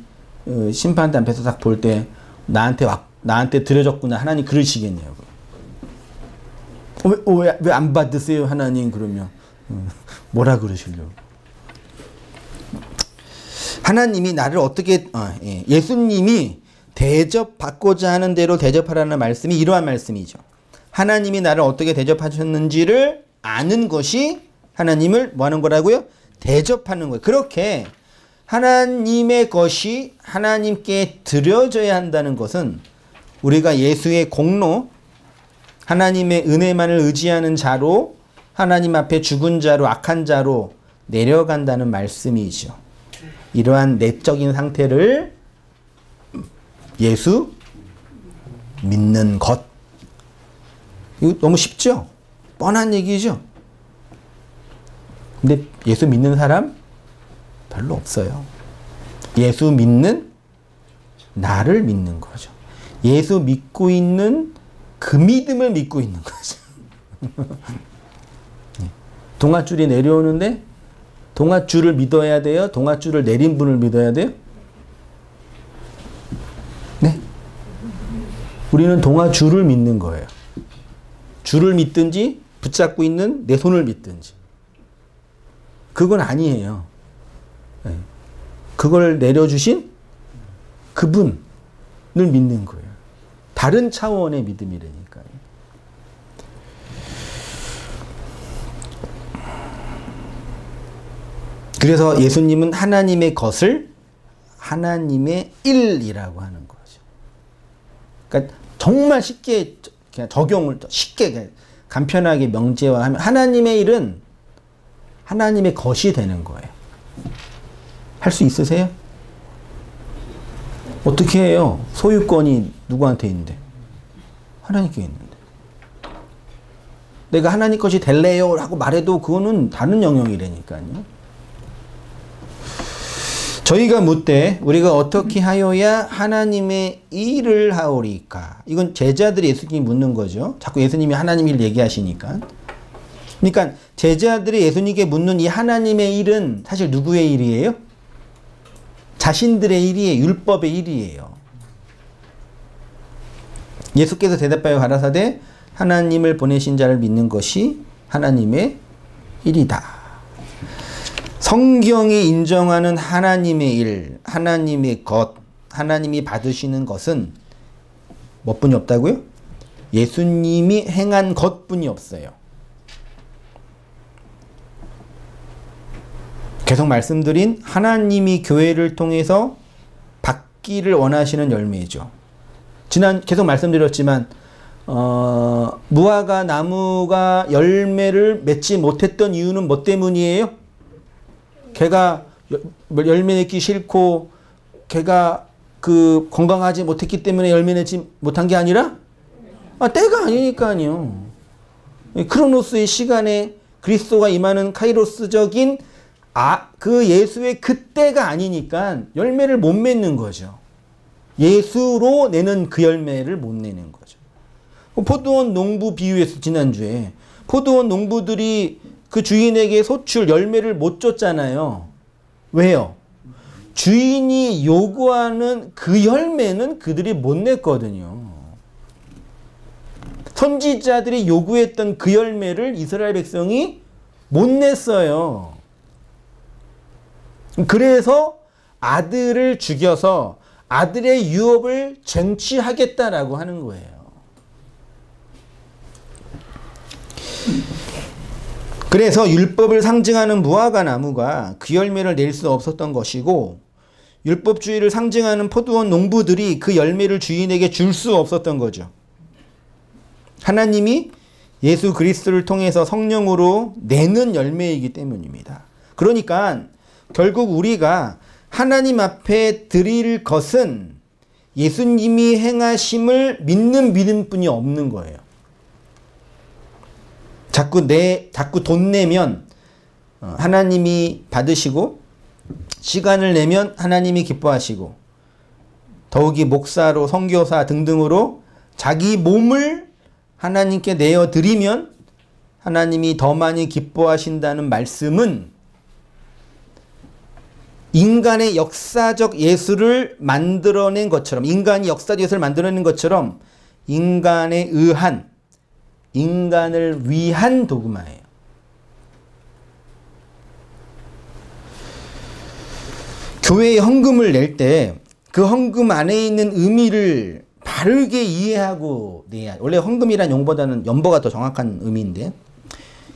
S3: 심판대 앞에서 딱 볼 때 나한테 드려졌구나 하나님 그러시겠냐고. 왜 안 받으세요 하나님 그러면 뭐라 그러시려고. 하나님이 나를 어떻게 예수님이 대접받고자 하는 대로 대접하라는 말씀이 이러한 말씀이죠. 하나님이 나를 어떻게 대접하셨는지를 아는 것이 하나님을 뭐 하는 거라고요? 대접하는 거예요. 그렇게 하나님의 것이 하나님께 드려져야 한다는 것은 우리가 예수의 공로, 하나님의 은혜만을 의지하는 자로 하나님 앞에 죽은 자로 악한 자로 내려간다는 말씀이죠. 이러한 내적인 상태를 예수 믿는 것. 이거 너무 쉽죠? 뻔한 얘기죠? 근데 예수 믿는 사람 별로 없어요. 예수 믿는 나를 믿는 거죠. 예수 믿고 있는 그 믿음을 믿고 있는 거죠. 동아줄이 내려오는데 동아줄을 믿어야 돼요? 동아줄을 내린 분을 믿어야 돼요? 네. 우리는 동아줄을 믿는 거예요. 줄을 믿든지 붙잡고 있는 내 손을 믿든지. 그건 아니에요. 네. 그걸 내려주신 그분을 믿는 거예요. 다른 차원의 믿음이라니까요. 그래서 예수님은 하나님의 것을 하나님의 일이라고 하는 거죠. 그러니까 정말 쉽게 그냥 적용을 쉽게 간편하게 명제화하면 하나님의 일은 하나님의 것이 되는 거예요. 할 수 있으세요? 어떻게 해요? 소유권이 누구한테 있는데? 하나님께 있는데. 내가 하나님 것이 될래요? 라고 말해도 그거는 다른 영역이라니까요. 저희가 묻되 우리가 어떻게 하여야 하나님의 일을 하오리까? 이건 제자들이 예수님이 묻는 거죠. 자꾸 예수님이 하나님 일 얘기하시니까. 그러니까 제자들이 예수님께 묻는 이 하나님의 일은 사실 누구의 일이에요? 자신들의 일이에요. 율법의 일이에요. 예수께서 대답하여 가라사대 하나님을 보내신 자를 믿는 것이 하나님의 일이다. 성경이 인정하는 하나님의 일, 하나님의 것, 하나님이 받으시는 것은 뭐뿐이 없다고요? 예수님이 행한 것뿐이 없어요. 계속 말씀드린 하나님이 교회를 통해서 받기를 원하시는 열매죠. 계속 말씀드렸지만 무화과 나무가 열매를 맺지 못했던 이유는 뭐 때문이에요? 걔가 열매 맺기 싫고 걔가 건강하지 못했기 때문에 열매 내지 못한 게 아니라 때가 아니니까요. 크로노스의 시간에 그리스도가 임하는 카이로스적인 그 예수의 그때가 아니니까 열매를 못 맺는 거죠. 예수로 내는 그 열매를 못 내는 거죠. 포도원 농부 비유했어, 지난주에. 포도원 농부들이 그 주인에게 소출, 열매를 못 줬잖아요. 왜요? 주인이 요구하는 그 열매는 그들이 못 냈거든요. 선지자들이 요구했던 그 열매를 이스라엘 백성이 못 냈어요. 그래서 아들을 죽여서 아들의 유업을 쟁취하겠다라고 하는 거예요. 그래서 율법을 상징하는 무화과 나무가 그 열매를 낼 수 없었던 것이고 율법주의를 상징하는 포도원 농부들이 그 열매를 주인에게 줄 수 없었던 거죠. 하나님이 예수 그리스도를 통해서 성령으로 내는 열매이기 때문입니다. 그러니까 결국 우리가 하나님 앞에 드릴 것은 예수님이 행하심을 믿는 믿음뿐이 없는 거예요. 자꾸 돈 내면 하나님이 받으시고 시간을 내면 하나님이 기뻐하시고 더욱이 목사로 선교사 등등으로 자기 몸을 하나님께 내어드리면 하나님이 더 많이 기뻐하신다는 말씀은 인간의 역사적 예수를 만들어낸 것처럼 인간이 역사적 예수를 만들어낸 것처럼 인간에 의한 인간을 위한 도구마예요. 교회에 헌금을 낼 때 그 헌금 안에 있는 의미를 바르게 이해하고 내야. 원래 헌금이란 용보다는 연보가 더 정확한 의미인데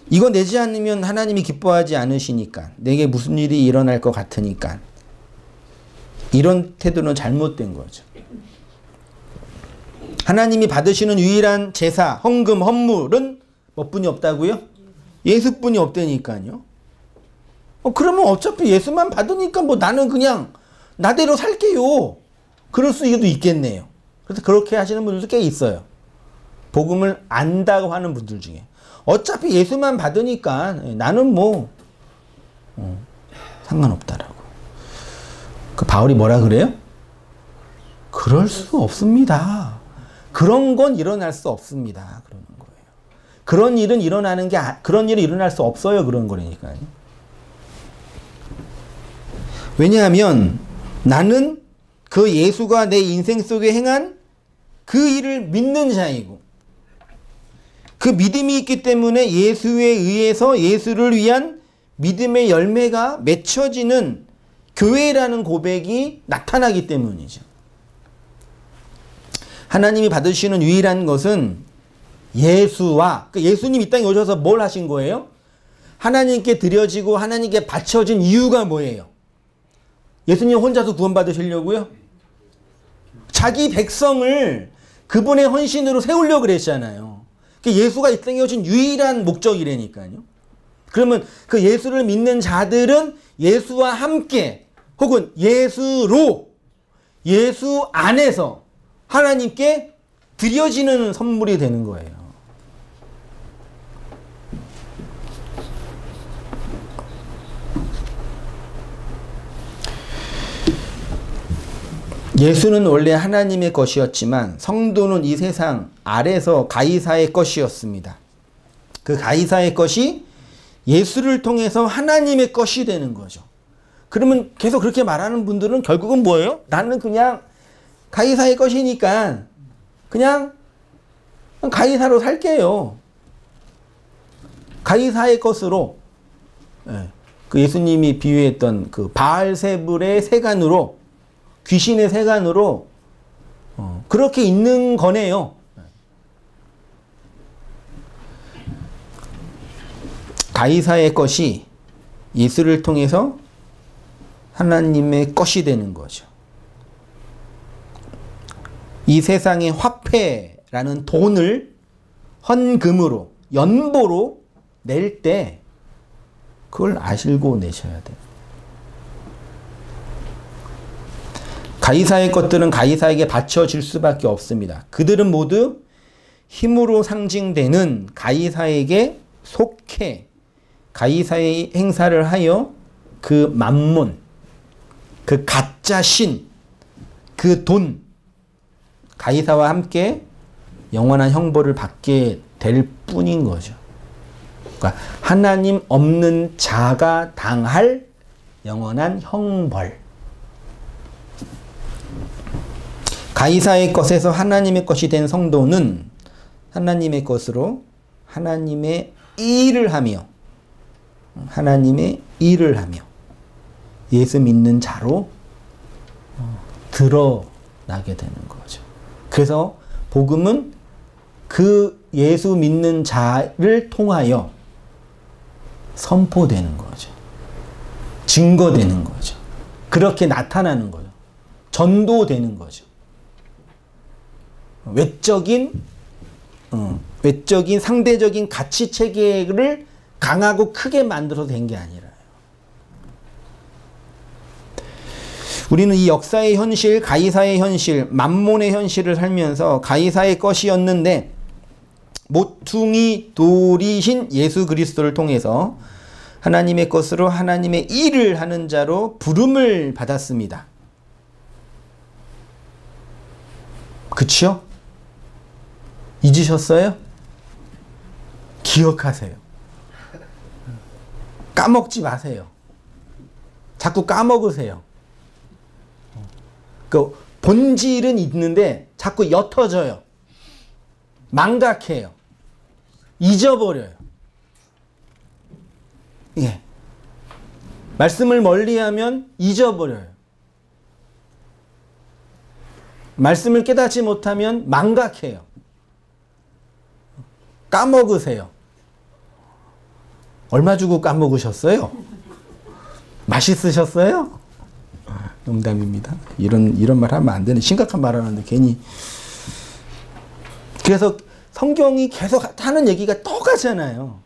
S3: 이거 내지 않으면 하나님이 기뻐하지 않으시니까 내게 무슨 일이 일어날 것 같으니까 이런 태도는 잘못된 거죠. 하나님이 받으시는 유일한 제사, 헌금, 헌물은 뭐뿐이 없다고요? 예수뿐이 없다니까요. 그러면 어차피 예수만 받으니까 뭐 나는 그냥 나대로 살게요. 그럴 수도 있겠네요. 그래서 그렇게 하시는 분들도 꽤 있어요. 복음을 안다고 하는 분들 중에. 어차피 예수만 받으니까 나는 뭐 상관없다라고. 그 바울이 뭐라 그래요? 그럴 수 없습니다. 그런 건 일어날 수 없습니다. 그러는 거예요. 그런 일은 그런 일이 일어날 수 없어요. 그런 거라니까요. 왜냐하면 나는 그 예수가 내 인생 속에 행한 그 일을 믿는 자이고 그 믿음이 있기 때문에 예수에 의해서 예수를 위한 믿음의 열매가 맺혀지는 교회라는 고백이 나타나기 때문이죠. 하나님이 받으시는 유일한 것은 예수와 예수님 이 땅에 오셔서 뭘 하신 거예요? 하나님께 드려지고 하나님께 바쳐진 이유가 뭐예요? 예수님 혼자서 구원받으시려고요? 자기 백성을 그분의 헌신으로 세우려고 그랬잖아요. 예수가 이 땅에 오신 유일한 목적이라니까요. 그러면 그 예수를 믿는 자들은 예수와 함께 혹은 예수로 예수 안에서 하나님께 드려지는 선물이 되는 거예요. 예수는 원래 하나님의 것이었지만 성도는 이 세상 아래서 가이사의 것이었습니다. 그 가이사의 것이 예수를 통해서 하나님의 것이 되는 거죠. 그러면 계속 그렇게 말하는 분들은 결국은 뭐예요? 나는 그냥 가이사의 것이니까 그냥 가이사로 살게요. 가이사의 것으로, 그 예수님이 비유했던 그 바알세불의 세간으로, 귀신의 세간으로 그렇게 있는 거네요. 가이사의 것이 예수를 통해서 하나님의 것이 되는 거죠. 이 세상의 화폐라는 돈을 헌금으로, 연보로 낼 때 그걸 아시고 내셔야 돼요. 가이사의 것들은 가이사에게 바쳐질 수밖에 없습니다. 그들은 모두 힘으로 상징되는 가이사에게 속해 가이사의 행사를 하여 그 만몬, 그 가짜 신, 그 돈, 가이사와 함께 영원한 형벌을 받게 될 뿐인 거죠. 그러니까 하나님 없는 자가 당할 영원한 형벌. 가이사의 것에서 하나님의 것이 된 성도는 하나님의 것으로 하나님의 일을 하며 예수 믿는 자로 드러나게 되는 거죠. 그래서 복음은 그 예수 믿는 자를 통하여 선포되는 거죠. 증거되는 거죠. 그렇게 나타나는 거죠. 전도되는 거죠. 외적인 상대적인 가치 체계를 강하고 크게 만들어서 된 게 아니라요. 우리는 이 역사의 현실, 가이사의 현실, 만몬의 현실을 살면서 가이사의 것이었는데 모퉁이 돌이신 예수 그리스도를 통해서 하나님의 것으로 하나님의 일을 하는 자로 부름을 받았습니다. 그치요? 잊으셨어요? 기억하세요. 까먹지 마세요. 자꾸 까먹으세요. 그 본질은 있는데 자꾸 옅어져요. 망각해요. 잊어버려요. 예. 말씀을 멀리하면 잊어버려요. 말씀을 깨닫지 못하면 망각해요. 까먹으세요. 얼마 주고 까먹으셨어요? 맛있으셨어요? 농담입니다. 이런 말 하면 안 되는, 심각한 말 하는데 괜히. 그래서 성경이 계속 하는 얘기가 똑같잖아요.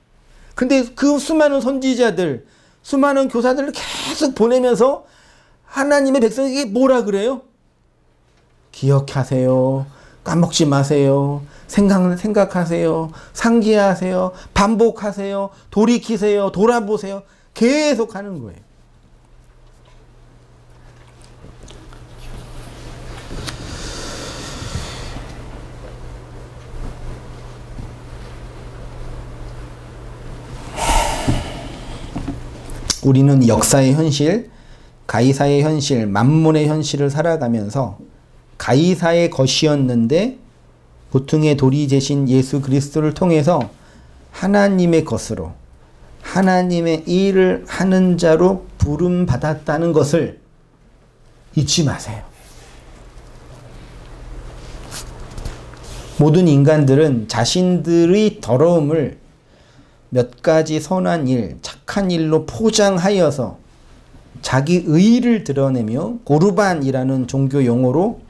S3: 근데 그 수많은 선지자들, 수많은 교사들을 계속 보내면서 하나님의 백성에게 뭐라 그래요? 기억하세요. 까먹지 마세요. 생각하세요. 상기하세요. 반복하세요. 돌이키세요. 돌아보세요. 계속 하는 거예요. 우리는 역사의 현실, 가이사의 현실, 만몬의 현실을 살아가면서 가이사의 것이었는데 보통의 돌이 되신 예수 그리스도를 통해서 하나님의 것으로 하나님의 일을 하는 자로 부름받았다는 것을 잊지 마세요. 모든 인간들은 자신들의 더러움을 몇 가지 선한 일, 착한 일로 포장하여서 자기 의의를 드러내며 고르반이라는 종교 용어로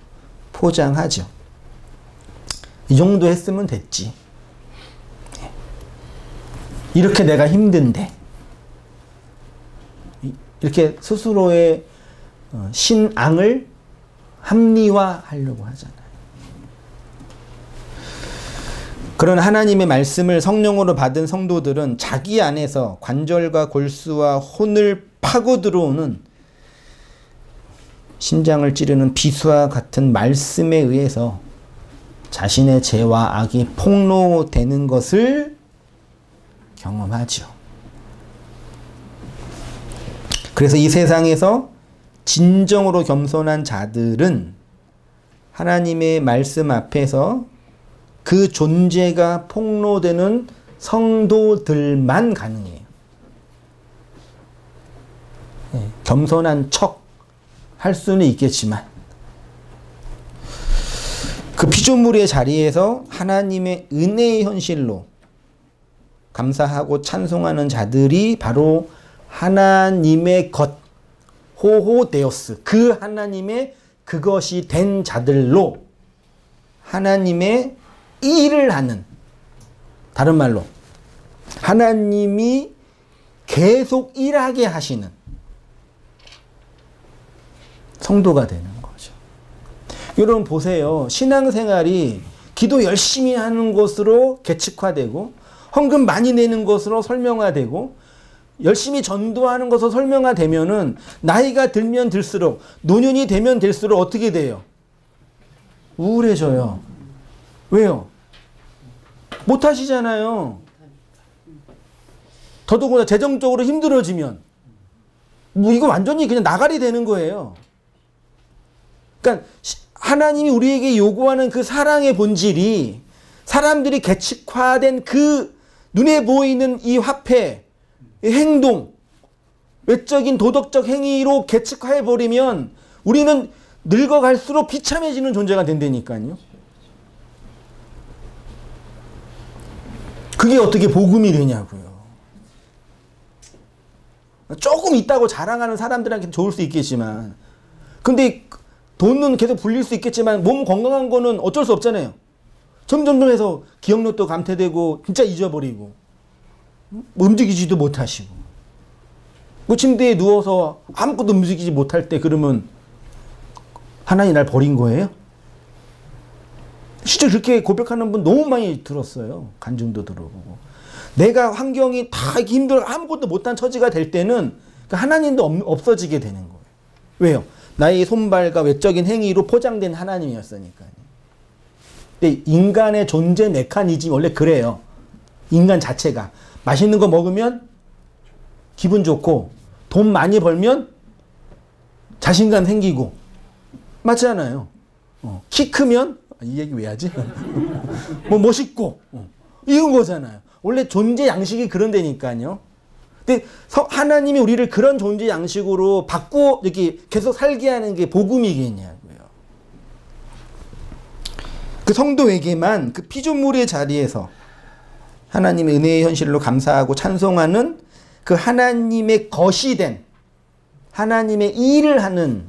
S3: 포장하죠. 이 정도 했으면 됐지. 이렇게 내가 힘든데. 이렇게 스스로의 신앙을 합리화하려고 하잖아요. 그런 하나님의 말씀을 성령으로 받은 성도들은 자기 안에서 관절과 골수와 혼을 파고 들어오는 심장을 찌르는 비수와 같은 말씀에 의해서 자신의 죄와 악이 폭로되는 것을 경험하죠. 그래서 이 세상에서 진정으로 겸손한 자들은 하나님의 말씀 앞에서 그 존재가 폭로되는 성도들만 가능해요. 겸손한 척 할 수는 있겠지만 그 피조물의 자리에서 하나님의 은혜의 현실로 감사하고 찬송하는 자들이 바로 하나님의 것, 호호데오스, 그 하나님의 그것이 된 자들로 하나님의 일을 하는, 다른 말로 하나님이 계속 일하게 하시는 성도가 되는 거죠. 여러분 보세요. 신앙생활이 기도 열심히 하는 것으로 계측화되고 헌금 많이 내는 것으로 설명화되고 열심히 전도하는 것으로 설명화되면은 나이가 들면 들수록, 노년이 되면 될수록 어떻게 돼요? 우울해져요. 왜요? 못하시잖아요. 더더구나 재정적으로 힘들어지면 뭐 이거 완전히 그냥 나가리 되는 거예요. 그러니까 하나님이 우리에게 요구하는 그 사랑의 본질이 사람들이 계측화된 그 눈에 보이는 이 화폐, 행동, 외적인 도덕적 행위로 계측화해버리면 우리는 늙어갈수록 비참해지는 존재가 된다니까요. 그게 어떻게 복음이 되냐고요. 조금 있다고 자랑하는 사람들한테 좋을 수 있겠지만, 근데 돈은 계속 불릴 수 있겠지만 몸 건강한 거는 어쩔 수 없잖아요. 점점 해서 기억력도 감퇴되고 진짜 잊어버리고 움직이지도 못하시고 그 침대에 누워서 아무것도 움직이지 못할 때 그러면 하나님 날 버린 거예요? 진짜 그렇게 고백하는 분 너무 많이 들었어요. 간증도 들어보고. 내가 환경이 다 힘들어 아무것도 못한 처지가 될 때는 하나님도 없어지게 되는 거예요. 왜요? 나의 손발과 외적인 행위로 포장된 하나님이었으니까요. 근데 인간의 존재 메커니즘이 원래 그래요. 인간 자체가. 맛있는 거 먹으면 기분 좋고 돈 많이 벌면 자신감 생기고 맞잖아요. 키 크면 이 얘기 왜 하지? 뭐 멋있고 이런 거잖아요. 원래 존재 양식이 그런 데니까요. 근데 하나님이 우리를 그런 존재 양식으로 바꾸어 이렇게 계속 살게 하는 게 복음이겠냐고요. 그 성도에게만 그 피조물의 자리에서 하나님의 은혜의 현실로 감사하고 찬송하는 그 하나님의 것이 된 하나님의 일을 하는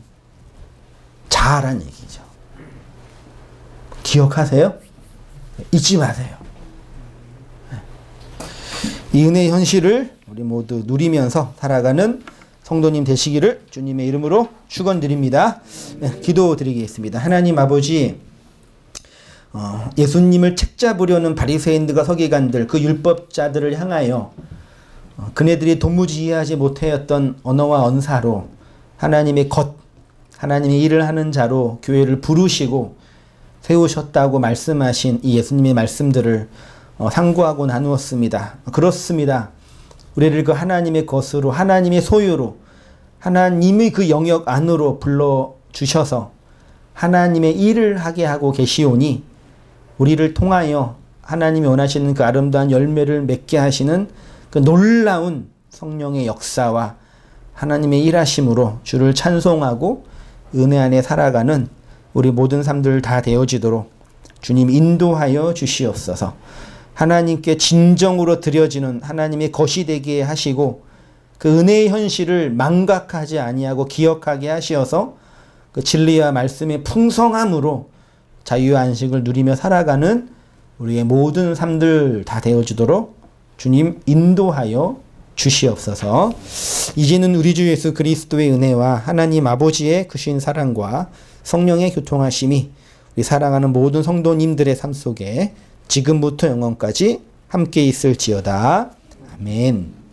S3: 자란 얘기죠. 기억하세요? 잊지 마세요. 이 은혜의 현실을 우리 모두 누리면서 살아가는 성도님 되시기를 주님의 이름으로 축원드립니다. 기도드리겠습니다. 하나님 아버지, 예수님을 책잡으려는 바리새인들과 서기관들, 그 율법자들을 향하여 그네들이 도무지 이해하지 못하였던 언어와 언사로 하나님의 것, 하나님의 일을 하는 자로 교회를 부르시고 세우셨다고 말씀하신 이 예수님의 말씀들을 상고하고 나누었습니다. 그렇습니다. 우리를 그 하나님의 것으로, 하나님의 소유로, 하나님의 그 영역 안으로 불러주셔서 하나님의 일을 하게 하고 계시오니 우리를 통하여 하나님이 원하시는 그 아름다운 열매를 맺게 하시는 그 놀라운 성령의 역사와 하나님의 일하심으로 주를 찬송하고 은혜 안에 살아가는 우리 모든 삶들 다 되어지도록 주님 인도하여 주시옵소서. 하나님께 진정으로 드려지는 하나님의 것이 되게 하시고 그 은혜의 현실을 망각하지 아니하고 기억하게 하시어서 그 진리와 말씀의 풍성함으로 자유와 안식을 누리며 살아가는 우리의 모든 삶들 다 되어지도록 주님 인도하여 주시옵소서. 이제는 우리 주 예수 그리스도의 은혜와 하나님 아버지의 크신 사랑과 성령의 교통하심이 우리 사랑하는 모든 성도님들의 삶 속에 지금부터 영원까지 함께 있을지어다. 아멘.